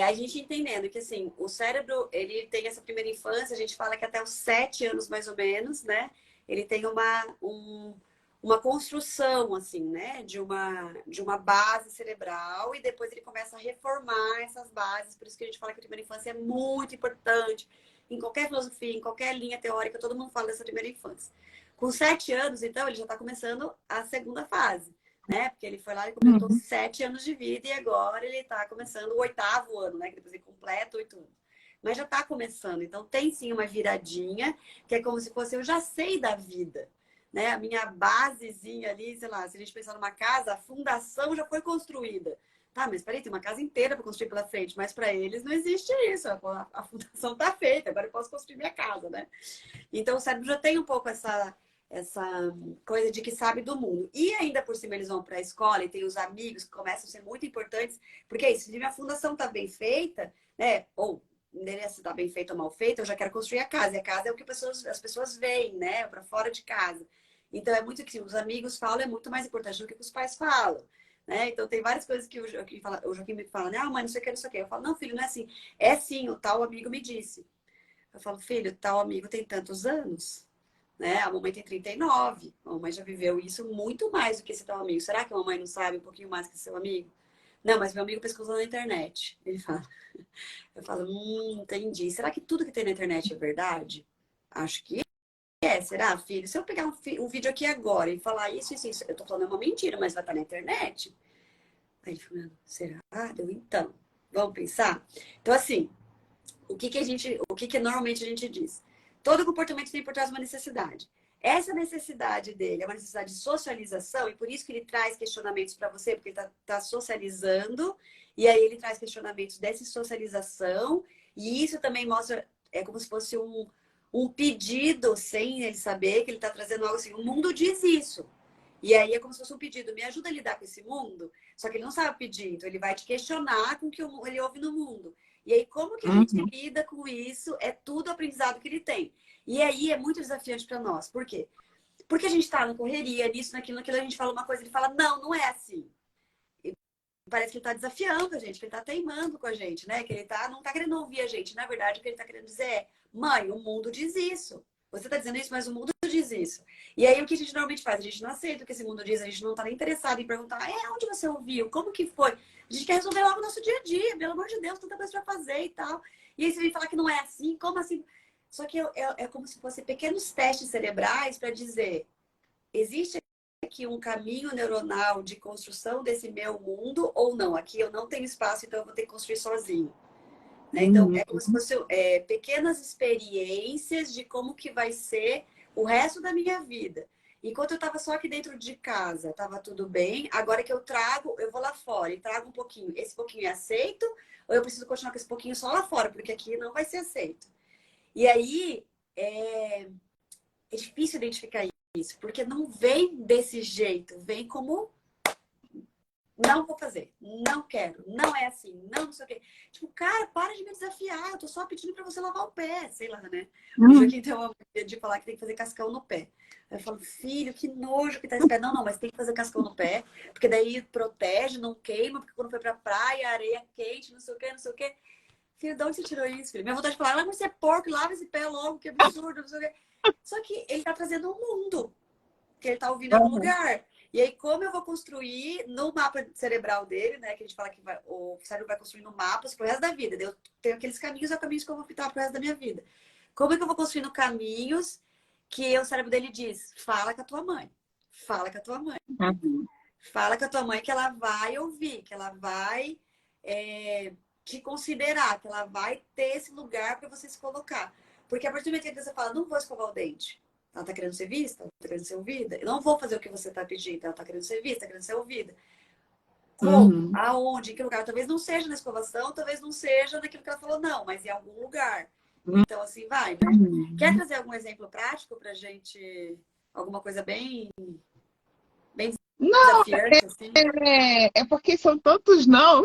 A gente entendendo que assim, o cérebro ele tem essa primeira infância, a gente fala que até os 7 anos mais ou menos, né? Ele tem uma construção assim, né? De uma base cerebral e depois ele começa a reformar essas bases. Por isso que a gente fala que a primeira infância é muito importante. Em qualquer filosofia, em qualquer linha teórica, todo mundo fala dessa primeira infância. Com 7 anos, então, ele já está começando a segunda fase, né? Porque ele foi lá e completou Uhum. 7 anos de vida e agora ele está começando o 8º ano, né? Que depois ele completa 8 anos. Mas já está começando. Então tem sim uma viradinha, que é como se fosse eu já sei da vida. Né? A minha basezinha ali, sei lá, se a gente pensar numa casa, a fundação já foi construída. Tá, mas peraí, tem uma casa inteira para construir pela frente, mas para eles não existe isso. A fundação está feita, agora eu posso construir minha casa, né? Então o cérebro já tem um pouco essa coisa de que sabe do mundo. E ainda por cima eles vão para a escola e tem os amigos que começam a ser muito importantes, porque é isso, se minha fundação está bem feita, né? Ou se está bem feita ou mal feita, eu já quero construir a casa. E a casa é o que as pessoas veem, né? Para fora de casa. Então é muito que os amigos falam, é muito mais importante do que os pais falam. Né? Então tem várias coisas que o Joaquim me fala, né? Ah, mãe, não sei o que, não sei o que. Eu falo, não, filho, não é assim. É sim, o tal amigo me disse. Eu falo, filho, tal amigo tem tantos anos, né? A mamãe tem 39. A mamãe já viveu isso muito mais do que esse tal amigo. Será que a mamãe não sabe um pouquinho mais que seu amigo? Não, mas meu amigo pesquisou na internet. Ele fala. Eu falo, entendi. Será que tudo que tem na internet é verdade? Acho que é. Será, filho? Se eu pegar um vídeo aqui agora e falar isso, eu tô falando uma mentira, mas vai estar na internet? Aí ele falou, será? Então, vamos pensar? Então, assim, o que normalmente a gente diz? Todo comportamento tem por trás uma necessidade. Essa necessidade dele é uma necessidade de socialização, e por isso que ele traz questionamentos para você, porque ele está socializando, e aí ele traz questionamentos dessa socialização, e isso também mostra, é como se fosse um pedido, sem ele saber, que ele está trazendo algo assim, o mundo diz isso. E aí é como se fosse um pedido, me ajuda a lidar com esse mundo, só que ele não sabe pedir, então ele vai te questionar com o que ele ouve no mundo. E aí, como que a gente Uhum. lida com isso? É tudo aprendizado que ele tem. E aí é muito desafiante para nós. Por quê? Porque a gente está na correria, nisso, naquilo, a gente fala uma coisa, ele fala, não, não é assim. E parece que ele está desafiando a gente, que ele está teimando com a gente, né? Que ele não está querendo ouvir a gente. Na verdade, o que ele está querendo dizer é, mãe, o mundo diz isso. Você está dizendo isso, mas o mundo diz isso. E aí, o que a gente normalmente faz? A gente não aceita o que esse mundo diz, a gente não está nem interessado em perguntar, onde você ouviu? Como que foi? A gente quer resolver logo o nosso dia a dia, pelo amor de Deus, tanta coisa para fazer e tal. E aí você vem falar que não é assim, como assim? Só que é como se fossem pequenos testes cerebrais para dizer, existe aqui um caminho neuronal de construção desse meu mundo ou não? Aqui eu não tenho espaço, então eu vou ter que construir sozinho. Né? Então, Uhum. é como se fossem pequenas experiências de como que vai ser o resto da minha vida. Enquanto eu estava só aqui dentro de casa, estava tudo bem. Agora que eu trago, eu vou lá fora e trago um pouquinho. Esse pouquinho é aceito? Ou eu preciso continuar com esse pouquinho só lá fora? Porque aqui não vai ser aceito. E aí, é difícil identificar isso, porque não vem desse jeito. Vem como não vou fazer, não quero, não é assim, não sei o quê. Tipo, cara, para de me desafiar, eu tô só pedindo pra você lavar o pé, sei lá, né? O Uhum. Joaquim tem uma mania de falar que tem que fazer cascão no pé. Aí eu falo, filho, que nojo que tá esse pé. Não, não, mas tem que fazer cascão no pé, porque daí protege, não queima, porque quando foi pra praia, areia quente, não sei o quê, não sei o quê. Filho, de onde você tirou isso, filho? Minha vontade de falar, mas você é porco, lava esse pé logo, que absurdo, não sei o quê. Só que ele tá trazendo um mundo que ele tá ouvindo em algum Uhum. lugar. E aí, como eu vou construir no mapa cerebral dele, né? Que a gente fala que o cérebro vai construindo mapas pro resto da vida. Eu tenho aqueles caminhos, é o caminhos que eu vou optar pro resto da minha vida. Como é que eu vou construindo caminhos que o cérebro dele diz, fala com a tua mãe. Fala com a tua mãe. Uhum. Fala com a tua mãe que ela vai ouvir, que ela vai te considerar, que ela vai ter esse lugar para você se colocar. Porque a partir do momento que você fala, não vou escovar o dente, ela tá querendo ser vista, ela tá querendo ser ouvida, eu não vou fazer o que você tá pedindo, ela tá querendo ser vista, tá querendo ser ouvida. Como? Uhum. Aonde? Em que lugar? Talvez não seja na escovação, talvez não seja naquilo que ela falou, não, mas em algum lugar. Então, assim, vai, né? Quer Uhum. trazer algum exemplo prático pra gente? Alguma coisa bem Não, desafiante, assim? é porque são tantos não.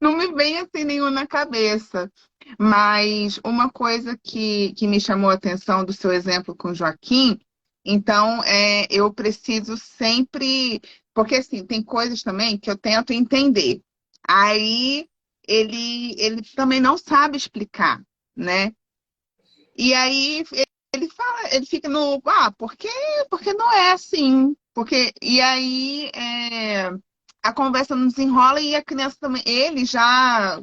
Não me vem assim nenhum na cabeça. Mas uma coisa que me chamou a atenção do seu exemplo com o Joaquim, então eu preciso sempre. Porque assim, tem coisas também que eu tento entender. Aí ele também não sabe explicar, né? E aí ele fala, ele fica no, porque não é assim. Porque, e aí a conversa não desenrola e a criança também, ele já,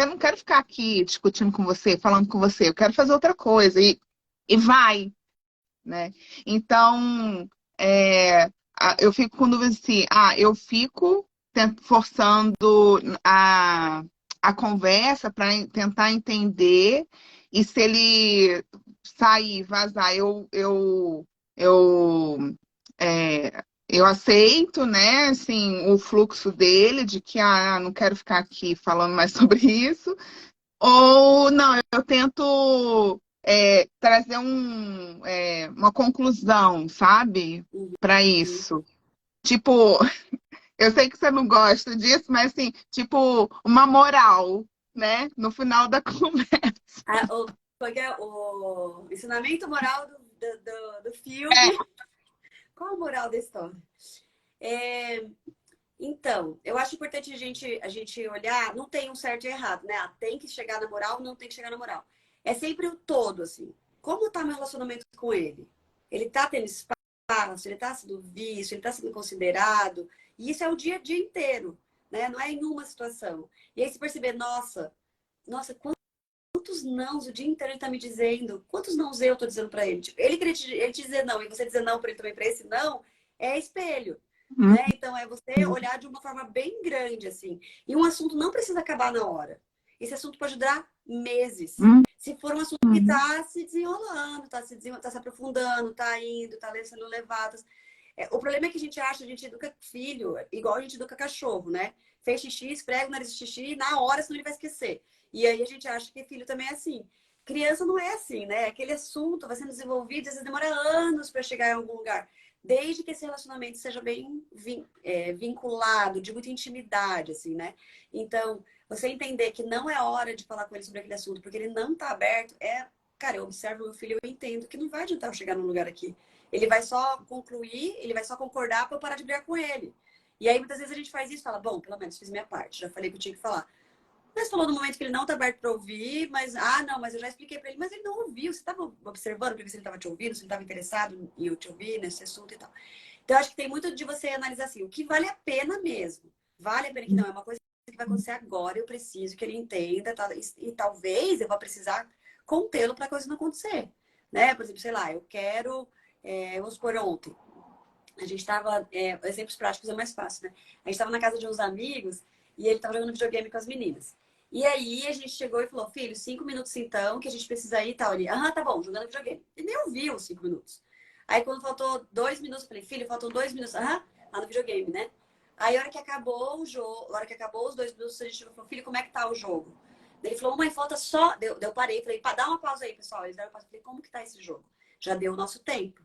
não quero ficar aqui discutindo com você, falando com você, eu quero fazer outra coisa. E vai, né? Então, eu fico com dúvida se, eu fico forçando a, a conversa para tentar entender, e se ele sair, vazar, eu aceito, né, assim, o fluxo dele, de que, não quero ficar aqui falando mais sobre isso, ou não, eu tento trazer uma conclusão, sabe? Para Uhum. isso. Tipo, eu sei que você não gosta disso, mas assim, tipo, uma moral, né? No final da conversa. O ensinamento moral do filme. Qual a moral da história? É, então, eu acho importante a gente olhar, não tem um certo e errado, né? Tem que chegar na moral, não tem que chegar na moral. É sempre o todo, assim. Como tá meu relacionamento com ele? Ele tá tendo espaço, ele tá sendo visto, ele tá sendo considerado. E isso é o dia a dia inteiro, né? Não é em uma situação. E aí se perceber, nossa, quantos nãos o dia inteiro ele tá me dizendo? Quantos nãos eu tô dizendo pra ele? Tipo, ele te dizer não e você dizer não pra ele também, pra esse não, é espelho. Uhum, Né? Então, é você olhar de uma forma bem grande, assim. E um assunto não precisa acabar na hora. Esse assunto pode durar meses. uhum, Se for um assunto que está se desenrolando, está se aprofundando, está indo, está sendo levado. O problema é que a gente educa filho igual a gente educa cachorro, né? Fez xixi, esfrega o nariz de xixi, na hora, senão ele vai esquecer. E aí a gente acha que filho também é assim. Criança não é assim, né? Aquele assunto vai sendo desenvolvido, às vezes demora anos para chegar em algum lugar. Desde que esse relacionamento seja bem vinculado, de muita intimidade, assim, né? Então, você entender que não é hora de falar com ele sobre aquele assunto, porque ele não tá aberto, cara, eu observo meu filho, eu entendo que não vai adiantar eu chegar num lugar aqui. Ele vai só concluir, ele vai só concordar para eu parar de brigar com ele. E aí, muitas vezes a gente faz isso e fala, bom, pelo menos fiz minha parte, já falei o que eu tinha que falar. Mas falou no momento que ele não tá aberto para ouvir, não, mas eu já expliquei para ele, mas ele não ouviu. Você estava observando para ver se ele estava te ouvindo, se ele estava interessado em eu te ouvir nesse assunto e tal. Então, eu acho que tem muito de você analisar assim, o que vale a pena mesmo. Vale a pena que não, é uma coisa que vai acontecer agora, eu preciso que ele entenda, tá? E talvez eu vá precisar contê-lo para a coisa não acontecer. Né? Por exemplo, sei lá, eu quero, vamos supor, ontem. A gente estava, exemplos práticos é mais fácil, né? A gente estava na casa de uns amigos e ele estava jogando videogame com as meninas. E aí a gente chegou e falou, filho, 5 minutos então, que a gente precisa ir e tal. Ele, tá bom, jogando videogame. Ele nem ouviu os 5 minutos. Aí quando faltou 2 minutos, eu falei, filho, faltam 2 minutos. Lá no videogame, né? Aí a hora que acabou o jogo, a hora que acabou os 2 minutos, a gente falou, filho, como é que tá o jogo? Ele falou, mãe, falta só. Eu parei, falei, dá uma pausa aí, pessoal. Eles deram uma pausa. Falei, como que tá esse jogo? Já deu o nosso tempo.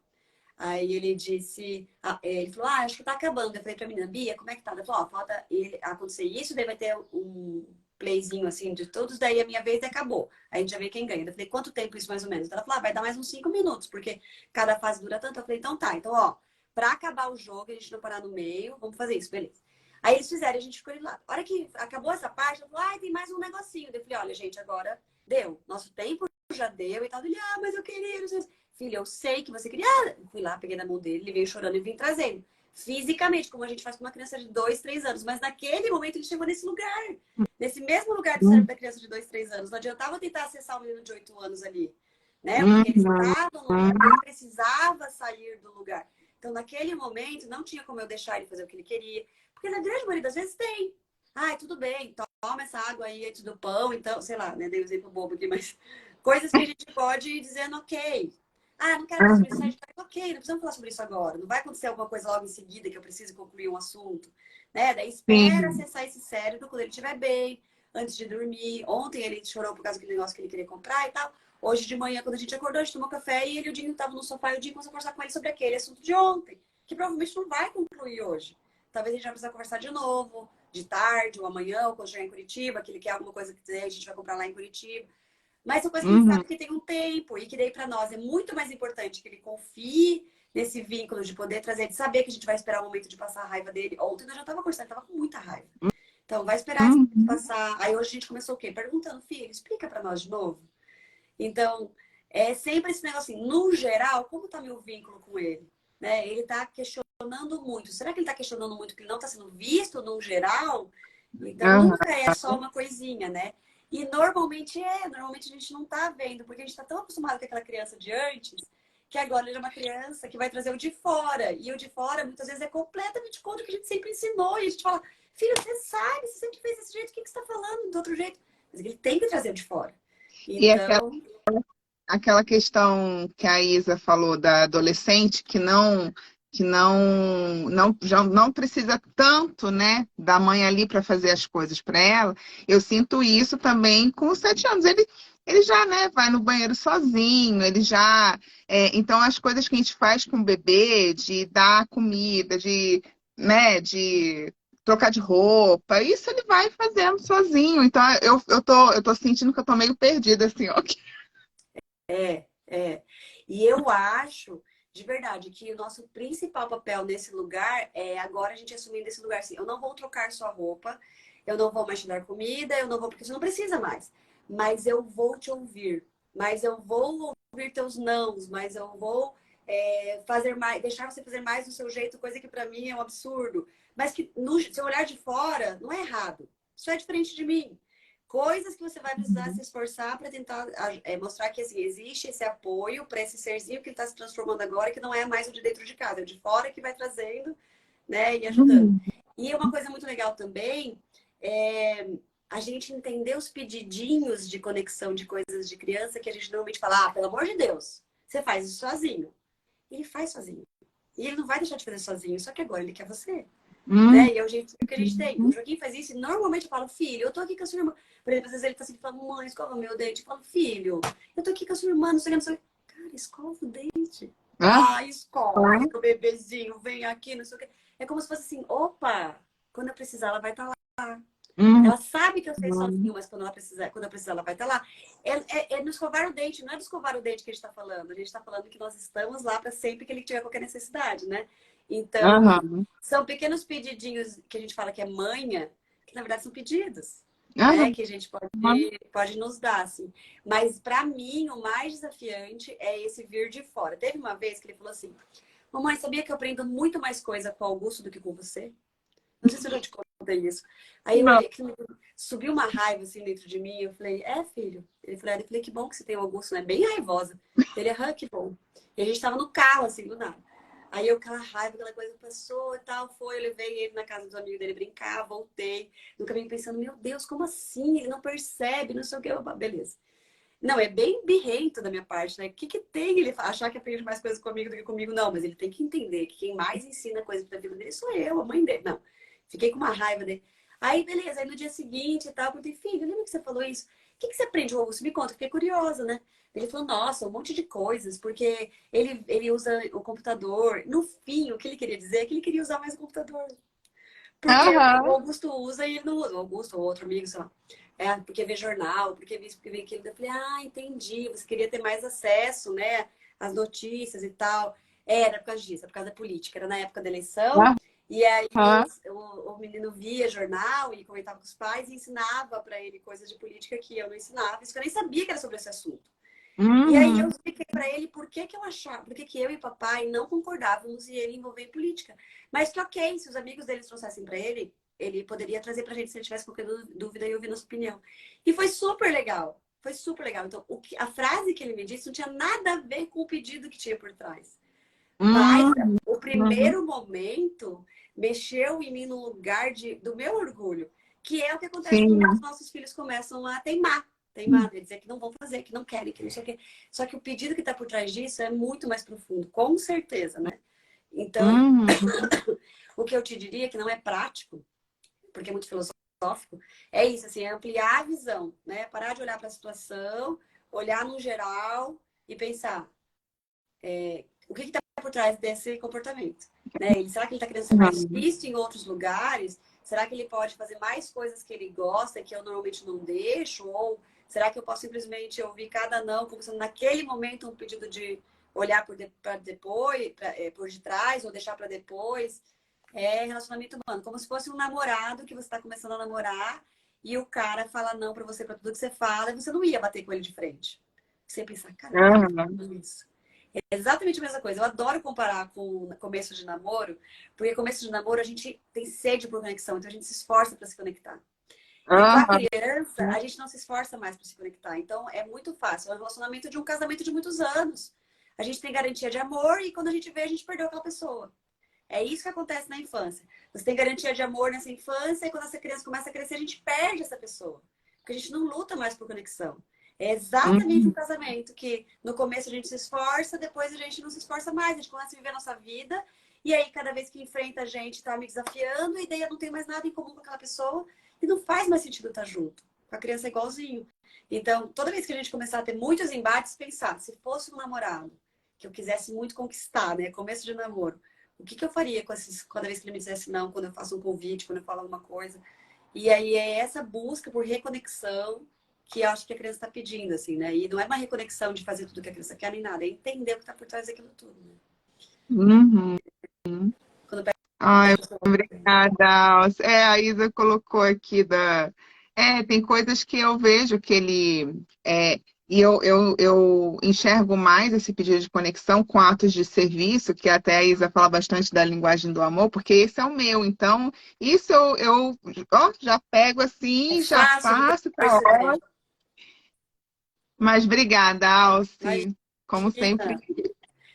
Aí ele disse, ele falou, acho que tá acabando. Eu falei pra menina, Bia, como é que tá? Ela falou, falta acontecer isso, daí vai ter um playzinho assim de todos, daí a minha vez acabou. Aí a gente já vê quem ganha. Eu falei, quanto tempo isso mais ou menos? Ela falou, vai dar mais uns 5 minutos, porque cada fase dura tanto. Eu falei, então tá, então pra acabar o jogo, a gente não parar no meio, vamos fazer isso, beleza. Aí eles fizeram, a gente ficou lá. A hora que acabou essa parte, eu falei, ai, tem mais um negocinho. Eu falei, olha, gente, agora deu. Nosso tempo já deu e tal. Ele, mas eu queria, não sei. Filho, eu sei que você queria. Fui lá, peguei na mão dele, ele veio chorando e vim trazendo. Fisicamente, como a gente faz com uma criança de 2, 3 anos. Mas naquele momento ele chegou nesse lugar. Nesse mesmo lugar do cérebro da criança de 2, 3 anos. Não adiantava tentar acessar o menino de 8 anos ali. Né? Porque ele ficava no lugar, ele precisava sair do lugar. Então, naquele momento, não tinha como eu deixar ele fazer o que ele queria. Porque na grande maioria das vezes tem. Ai, tudo bem, toma essa água aí antes do pão, então, sei lá, né? Dei um exemplo bobo aqui, mas coisas que a gente pode ir dizendo, ok. Não quero falar sobre isso, a gente faz, ok, não precisamos falar sobre isso agora. Não vai acontecer alguma coisa logo em seguida que eu preciso concluir um assunto. Né? Daí espera acessar esse cérebro quando ele estiver bem, antes de dormir. Ontem ele chorou por causa daquele negócio que ele queria comprar e tal. Hoje de manhã, quando a gente acordou, a gente tomou café e ele e o Dinho estavam no sofá e o Dinho começou a conversar com ele sobre aquele assunto de ontem, que provavelmente não vai concluir hoje. Talvez a gente vai precisar conversar de novo, de tarde ou amanhã, ou quando chegar em Curitiba, que ele quer alguma coisa que a gente vai comprar lá em Curitiba. Mas são coisas que a gente sabe que tem um tempo e que daí para nós é muito mais importante que ele confie nesse vínculo de poder trazer, de saber que a gente vai esperar o momento de passar a raiva dele. Ontem eu já estava conversando, ele estava com muita raiva. Então, vai esperar esse momento passar. Aí hoje a gente começou o quê? Perguntando, filho, explica para nós de novo. Então, é sempre esse negócio assim, no geral, como está meu vínculo com ele? Né? Ele está questionando muito. Será que ele está questionando muito que ele não está sendo visto no geral? Então, nunca é só uma coisinha, né? E normalmente a gente não está vendo, porque a gente está tão acostumado com aquela criança de antes, que agora ele é uma criança que vai trazer o de fora. E o de fora, muitas vezes, é completamente contra o que a gente sempre ensinou. E a gente fala, filho, você sabe, você sempre fez desse jeito, o que você está falando do outro jeito? Mas ele tem que trazer o de fora. E Então, aquela questão que a Isa falou da adolescente já não precisa tanto, né, da mãe ali para fazer as coisas para ela. Eu sinto isso também com os 7 anos. Ele já, né, vai no banheiro sozinho, ele já. Então, as coisas que a gente faz com o bebê, de dar comida, de trocar de roupa, isso ele vai fazendo sozinho. Então, eu tô sentindo que eu tô meio perdida, assim, ó. é. E eu acho, de verdade, que o nosso principal papel nesse lugar é agora a gente assumindo esse lugar assim. Eu não vou trocar sua roupa, eu não vou mais te dar comida, eu não vou, porque você não precisa mais. Mas eu vou te ouvir. Mas eu vou ouvir teus nãos, mas eu vou fazer mais, deixar você fazer mais do seu jeito, coisa que pra mim é um absurdo. Mas que no seu olhar de fora não é errado. Isso é diferente de mim. Coisas que você vai precisar se esforçar para tentar mostrar que assim, existe esse apoio para esse serzinho que ele está se transformando agora, que não é mais o de dentro de casa, é o de fora que vai trazendo, né, e ajudando. E uma coisa muito legal também é a gente entender os pedidinhos de conexão de coisas de criança que a gente normalmente fala, pelo amor de Deus, você faz isso sozinho. Ele faz sozinho. E ele não vai deixar de fazer sozinho, só que agora ele quer você. Né? E é o jeito que a gente tem. O Joaquim faz isso e normalmente eu falo, filho, eu tô aqui com a sua irmã. Por exemplo, às vezes ele tá assim, falando, mãe, escova o meu dente. Eu falo, filho, eu tô aqui com a sua irmã, não sei o que, não sei o que. Cara, escova o dente. Escova, meu bebezinho, vem aqui, não sei o que. É como se fosse assim, opa, quando eu precisar, ela vai estar lá. Ela sabe que eu sei sozinho, mas quando eu precisar, ela vai estar lá. É no escovar o dente, não é do escovar o dente que a gente está falando. A gente está falando que nós estamos lá para sempre que ele tiver qualquer necessidade, né? Então, são pequenos pedidinhos que a gente fala que é manha, que na verdade são pedidos, né? Que a gente pode nos dar, assim. Mas para mim, o mais desafiante é esse vir de fora. Teve uma vez que ele falou assim, mamãe, sabia que eu aprendo muito mais coisa com o Augusto do que com você? Não sei se eu já te contei isso. Aí eu olhei que subiu uma raiva assim dentro de mim. Eu falei, filho. Ele falou, eu falei, que bom que você tem o Augusto, né? Bem raivosa. Ele, que bom. E a gente tava no carro, assim, do nada. Aí eu, aquela raiva, aquela coisa passou e tal, foi. Eu levei ele na casa dos amigos dele brincar, voltei. No caminho pensando, meu Deus, como assim? Ele não percebe, não sei o que. Beleza. Não, é bem birrento da minha parte, né? O que tem ele achar que aprende mais coisas comigo do que comigo? Não, mas ele tem que entender que quem mais ensina coisas pra vida dele sou eu, a mãe dele. Não. Fiquei com uma raiva dele. Aí, beleza. Aí no dia seguinte e tal, eu perguntei, filho, lembra que você falou isso? O que você aprende, Augusto? Me conta, fiquei curiosa, né? Ele falou, nossa, um monte de coisas, porque ele usa o computador. No fim, o que ele queria dizer é que ele queria usar mais o computador. Porque o Augusto usa e ele não usa. O Augusto ou outro amigo, sei lá. Porque vê jornal, porque vê isso, porque vê aquilo. Eu falei, entendi. Você queria ter mais acesso, né? Às notícias e tal. Era por causa disso, era por causa da política. Era na época da eleição. E aí Ah, o menino via jornal e comentava com os pais e ensinava para ele coisas de política que eu não ensinava. Isso que eu nem sabia que era sobre esse assunto. E aí eu uhum, expliquei para ele por que que eu achava, por que que eu e papai não concordávamos e ele envolver em política. Mas que ok, se os amigos deles trouxessem para ele, ele poderia trazer pra gente se ele tivesse qualquer dúvida e ouvir nossa opinião. E foi super legal. Foi super legal. Então, a frase que ele me disse não tinha nada a ver com o pedido que tinha por trás. Mas uhum, o uhum. primeiro momento mexeu em mim no lugar do meu orgulho, que é o que acontece quando os Sim. nossos filhos começam a teimar. Teimar, quer dizer que não vão fazer, que não querem, que não sei o quê. Só que o pedido que está por trás disso é muito mais profundo, com certeza, né? Então, Uhum, o que eu te diria que não é prático, porque é muito filosófico, é isso, assim, é ampliar a visão, né? Parar de olhar para a situação, olhar no geral e pensar, o que está por trás desse comportamento? Né? Será que ele está querendo ser mais uhum. visto em outros lugares? Será que ele pode fazer mais coisas que ele gosta que eu normalmente não deixo? Ou será que eu posso simplesmente ouvir cada não, como sendo naquele momento um pedido de olhar para depois, por detrás, ou deixar para depois? É relacionamento humano, como se fosse um namorado que você está começando a namorar e o cara fala não para você para tudo que você fala e você não ia bater com ele de frente. Você ia pensar, cara, por que ele tá Uhum. falando isso? É exatamente a mesma coisa. Eu adoro comparar com o começo de namoro, porque começo de namoro a gente tem sede por conexão, então a gente se esforça para se conectar. E com a Uhum. criança, a gente não se esforça mais para se conectar. Então é muito fácil. É um relacionamento de um casamento de muitos anos. A gente tem garantia de amor e quando a gente vê, a gente perdeu aquela pessoa. É isso que acontece na infância. Você tem garantia de amor nessa infância e quando essa criança começa a crescer, a gente perde essa pessoa. Porque a gente não luta mais por conexão. É exatamente um Uhum. casamento que no começo a gente se esforça, depois a gente não se esforça mais, a gente começa a viver a nossa vida e aí cada vez que enfrenta a gente tá me desafiando e daí eu não tenho mais nada em comum com aquela pessoa e não faz mais sentido estar junto. Com a criança é igualzinho. Então, toda vez que a gente começar a ter muitos embates, pensar, se fosse um namorado que eu quisesse muito conquistar, né, começo de namoro, o que, que eu faria com esses, cada vez que ele me dissesse não, quando eu faço um convite, quando eu falo alguma coisa. E aí é essa busca por reconexão que eu acho que a criança está pedindo, assim, né? E não é uma reconexão de fazer tudo que a criança quer nem nada, é entender o que está por trás daquilo tudo, né? Uhum. Quando pega Ai, a pessoa. obrigada, Alce. É, a Isa colocou aqui da. É, tem coisas que eu vejo que ele. E eu enxergo mais esse pedido de conexão com atos de serviço, que até a Isa fala bastante da linguagem do amor, porque esse é o meu. Então, isso ó, já pego É assim, já fácil de faço, tá perceber. ótimo. Mas obrigada, Alce. Como sempre, Imagina.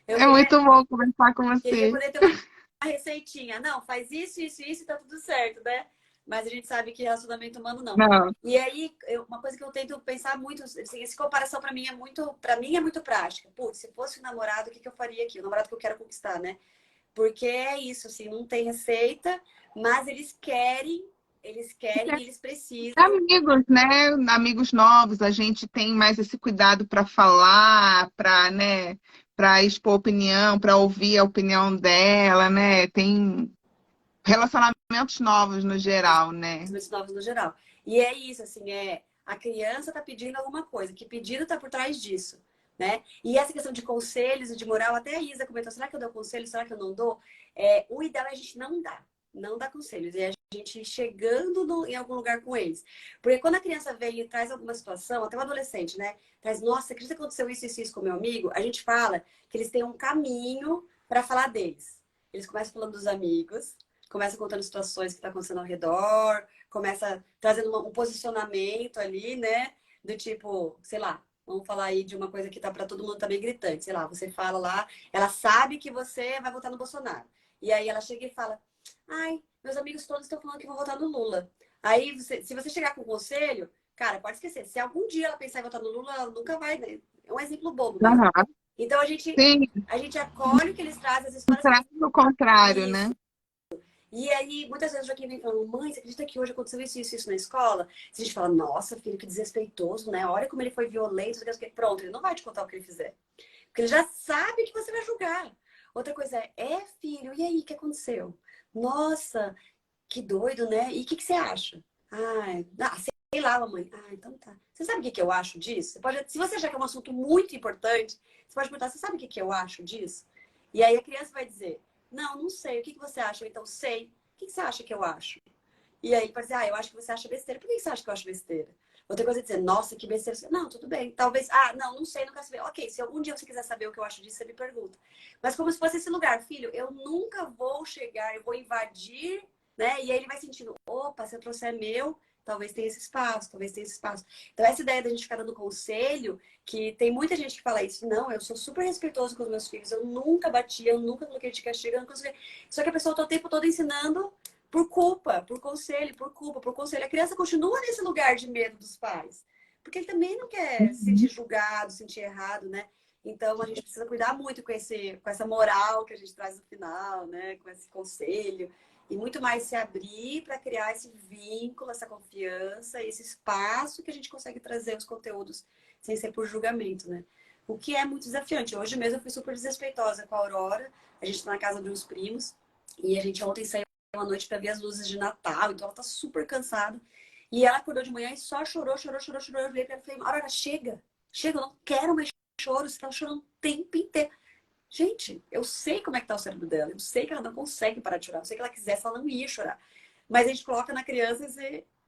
Eu é queria, muito bom conversar com queria você. poder ter uma receitinha. Não, faz isso e tá tudo certo, né? Mas a gente sabe que relacionamento humano não. Não. E aí, uma coisa que eu tento pensar muito, assim, essa comparação para mim é muito prática. Putz, se fosse um namorado, o que, que eu faria aqui? O namorado que eu quero conquistar, né? Porque é isso, assim, não tem receita, mas eles precisam. Amigos, né? Amigos novos, a gente tem mais esse cuidado para falar, para, né, para expor opinião, para ouvir a opinião dela, né? Tem relacionamentos novos no geral, né? Relacionamentos novos no geral. E é isso, assim, a criança tá pedindo alguma coisa, que pedido tá por trás disso, né? E essa questão de conselhos e de moral, até a Isa comentou, será que eu dou conselho, será que eu não dou? O ideal é a gente não dar conselhos, é a gente ir chegando em algum lugar com eles. Porque quando a criança vem e traz alguma situação, até o adolescente, né? Traz, nossa, acredita que aconteceu isso com meu amigo? A gente fala que eles têm um caminho para falar deles. Eles começam falando dos amigos, começam contando situações que estão acontecendo ao redor, começa trazendo um posicionamento ali, né? Do tipo, sei lá, vamos falar aí de uma coisa que tá para todo mundo também gritante. Sei lá, você fala lá, ela sabe que você vai votar no Bolsonaro. E aí ela chega e fala: ai, meus amigos todos estão falando que vão votar no Lula. Aí, se você chegar com um conselho, cara, pode esquecer. Se algum dia ela pensar em votar no Lula, ela nunca vai, né? É um exemplo bobo, mas. Aham. Então Sim, a gente acolhe o que eles trazem, as histórias que eles. traz o contrário, né? Isso. E aí, muitas vezes o Joaquim vem falando, mãe, você acredita que hoje aconteceu isso na escola? Se a gente fala, nossa, filho, que desrespeitoso, né? Olha como ele foi violento, pronto, ele não vai te contar o que ele fizer. Porque ele já sabe que você vai julgar. Outra coisa filho, e aí, o que aconteceu? Nossa, que doido, né? E o que você acha? Ai, sei lá, mamãe. Ah, então tá. Você sabe o que eu acho disso? Se você achar que é um assunto muito importante, você pode perguntar, você sabe o que eu acho disso? E aí a criança vai dizer, Não, não sei. O que você acha? Ou então, sei. O que você acha que eu acho? E aí, pode dizer, eu acho que você acha besteira. Por que você acha que eu acho besteira? Outra coisa é dizer, nossa, que besteira. Não, tudo bem. Talvez, não sei, não quero saber. Ok, se algum dia você quiser saber o que eu acho disso, você me pergunta. Mas como se fosse esse lugar, filho, eu nunca vou chegar, eu vou invadir, né? E aí ele vai sentindo, opa, se eu trouxer meu, talvez tenha esse espaço, talvez tenha esse espaço. Então, essa ideia da gente ficar dando conselho, que tem muita gente que fala isso, não, eu sou super respeitoso com os meus filhos, eu nunca bati, eu nunca coloquei de castigo, eu nunca... Só que a pessoa tá o tempo todo ensinando por culpa, por conselho, por culpa, por conselho. A criança continua nesse lugar de medo dos pais. Porque ele também não quer se sentir julgado, se sentir errado, né? Então a gente precisa cuidar muito com essa moral que a gente traz no final, né? Com esse conselho. E muito mais se abrir para criar esse vínculo, essa confiança, esse espaço que a gente consegue trazer os conteúdos sem ser por julgamento, né? O que é muito desafiante. Hoje mesmo eu fui super desrespeitosa com a Aurora. A gente tá na casa de uns primos. E a gente ontem saiu uma noite para ver as luzes de Natal, então ela tá super cansada. E ela acordou de manhã e só chorou, chorou, chorou, chorou. Eu falei pra ela, Aurora, chega, chega, eu não quero mais choro, você tá chorando o tempo inteiro. Gente, eu sei como é que tá o cérebro dela, eu sei que ela não consegue parar de chorar, eu sei que ela quisesse, ela não ia chorar. Mas a gente coloca na criança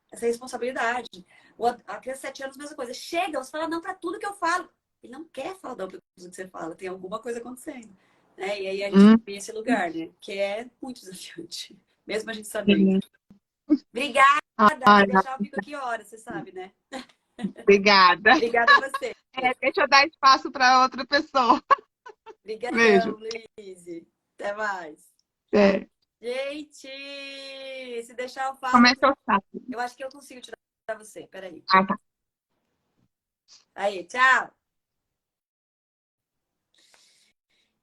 essa responsabilidade. A criança de 7 anos, mesma coisa. Chega, você fala não para tudo que eu falo. Ele não quer falar não para tudo que você fala, tem alguma coisa acontecendo. Né? E aí a gente tem esse lugar, né? Que é muito desafiante, mesmo a gente sabendo. Obrigada! Ai, Se deixar, eu fico aqui horas, você sabe, né? obrigada. Obrigada a você. Deixa eu dar espaço para outra pessoa. Obrigadão, Beijo. Luiz. Até mais. É. Gente, se deixar, eu Como falo. é que eu faço? Eu acho que eu consigo tirar pra você. Peraí. Ah, tá. Aí, tchau.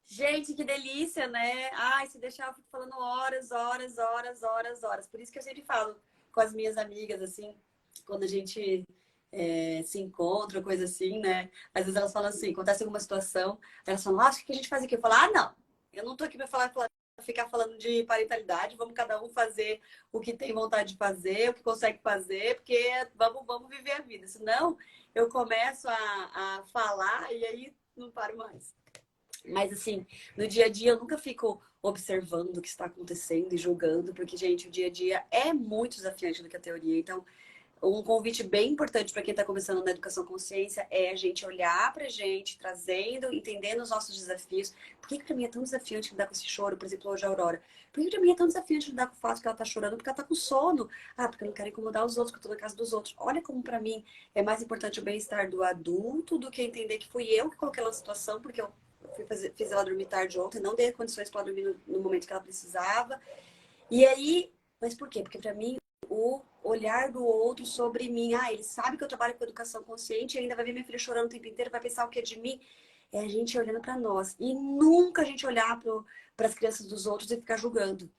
Gente, que delícia, né? Ai, se deixar, eu fico falando horas, horas, horas, horas, horas. Por isso que eu sempre falo com as minhas amigas, assim, quando a gente se encontra, coisa assim, né? Às vezes elas falam assim, acontece alguma situação, elas falam, o que a gente faz aqui? Eu falo, não, eu não tô aqui pra ficar falando de parentalidade, vamos cada um fazer o que tem vontade de fazer, o que consegue fazer, porque vamos viver a vida. Senão, eu começo a falar e aí não paro mais. Mas, assim, no dia a dia eu nunca fico observando o que está acontecendo e julgando, porque, gente, o dia a dia é muito desafiante do que a teoria. Então, um convite bem importante para quem está começando na educação consciência é a gente olhar para a gente, trazendo, entendendo os nossos desafios. Por que para mim é tão desafiante lidar com esse choro? Por exemplo, hoje a Aurora. Por que para mim é tão desafiante lidar com o fato que ela está chorando? Porque ela está com sono. Porque eu não quero incomodar os outros, porque eu estou na casa dos outros. Olha como para mim é mais importante o bem-estar do adulto do que entender que fui eu que coloquei ela na situação, porque eu fiz ela dormir tarde ontem, não dei condições para ela dormir no momento que ela precisava. E aí, mas por quê? Porque para mim o olhar do outro sobre mim, ele sabe que eu trabalho com educação consciente e ainda vai ver minha filha chorando o tempo inteiro, vai pensar o que é de mim? É a gente olhando para nós. E nunca a gente olhar para as crianças dos outros e ficar julgando,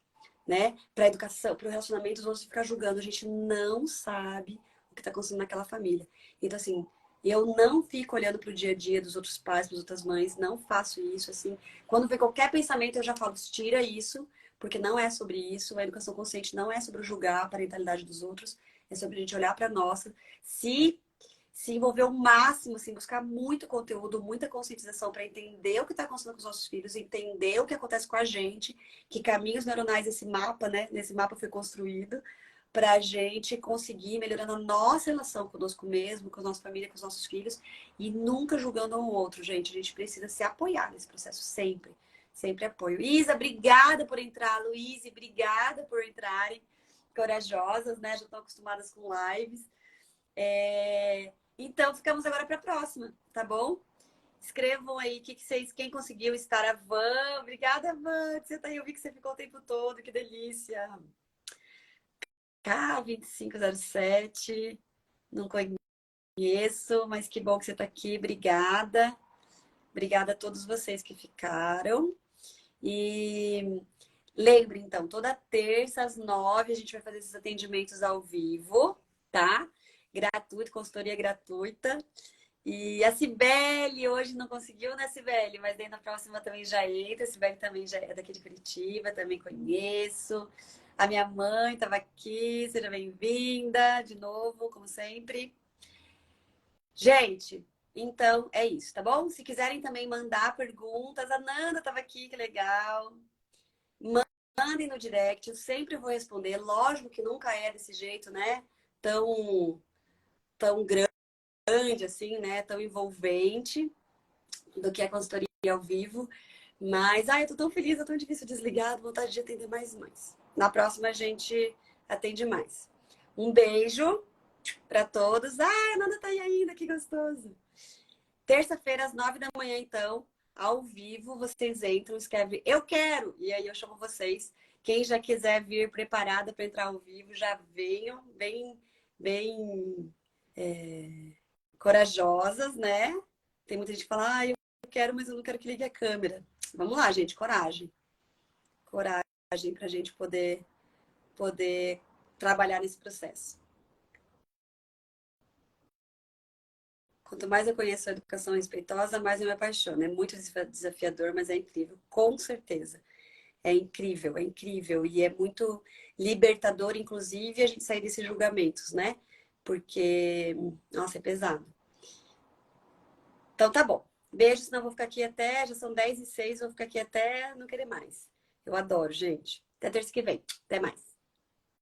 né? Para a educação, para o relacionamento dos outros e ficar julgando. A gente não sabe o que está acontecendo naquela família. Então, assim, eu não fico olhando para o dia a dia dos outros pais, das outras mães, não faço isso, assim. Quando vem qualquer pensamento, eu já falo, tira isso, porque não é sobre isso. A educação consciente não é sobre julgar a parentalidade dos outros, é sobre a gente olhar para a nossa, se envolver o máximo, assim, buscar muito conteúdo, muita conscientização para entender o que está acontecendo com os nossos filhos, entender o que acontece com a gente, que caminhos neuronais esse mapa, né? Nesse mapa foi construído para a gente conseguir melhorando a nossa relação conosco mesmo, com a nossa família, com os nossos filhos e nunca julgando um outro, gente. A gente precisa se apoiar nesse processo sempre. Sempre apoio. Isa, obrigada por entrar. Luíse, obrigada por entrarem. Corajosas, né? Já estão acostumadas com lives. Então, ficamos agora para a próxima, tá bom? Escrevam aí quem conseguiu estar. A Van, obrigada, Van, que você tá aí. Eu vi que você ficou o tempo todo, que delícia. K2507, não conheço, mas que bom que você está aqui, obrigada. Obrigada a todos vocês que ficaram. E lembre, então, toda terça às 9 a gente vai fazer esses atendimentos ao vivo, tá? Gratuito, consultoria gratuita. E a Cibele hoje não conseguiu, né, Cibele? Mas daí na próxima também já entra. A Cibele também já é daqui de Curitiba, também conheço. A minha mãe estava aqui, seja bem-vinda de novo, como sempre. Gente, então é isso, tá bom? Se quiserem também mandar perguntas, a Nanda estava aqui, que legal. mandem no direct, eu sempre vou responder. Lógico que nunca é desse jeito, né? Tão grande assim, né? Tão envolvente do que a consultoria ao vivo. Mas, eu tô tão feliz, é tão difícil desligar, vontade de atender mais e mais. Na próxima a gente atende mais. Um beijo para todos. A Nanda tá aí ainda, que gostoso. Terça-feira, às 9 da manhã, então, ao vivo, vocês entram, escrevem eu quero, e aí eu chamo vocês. Quem já quiser vir preparada para entrar ao vivo, já venham, bem corajosas, né? Tem muita gente que fala, eu quero, mas eu não quero que ligue a câmera. Vamos lá, gente, coragem. Coragem para a gente poder trabalhar nesse processo. Quanto mais eu conheço a educação respeitosa, mais eu me apaixono. É muito desafiador, mas é incrível, com certeza. É incrível. E é muito libertador, inclusive, a gente sair desses julgamentos, né? Porque, nossa, é pesado. Então tá bom. Beijo, senão eu vou ficar aqui até. Já são 10h06, vou ficar aqui até não querer mais. Eu adoro, gente. Até terça que vem. Até mais.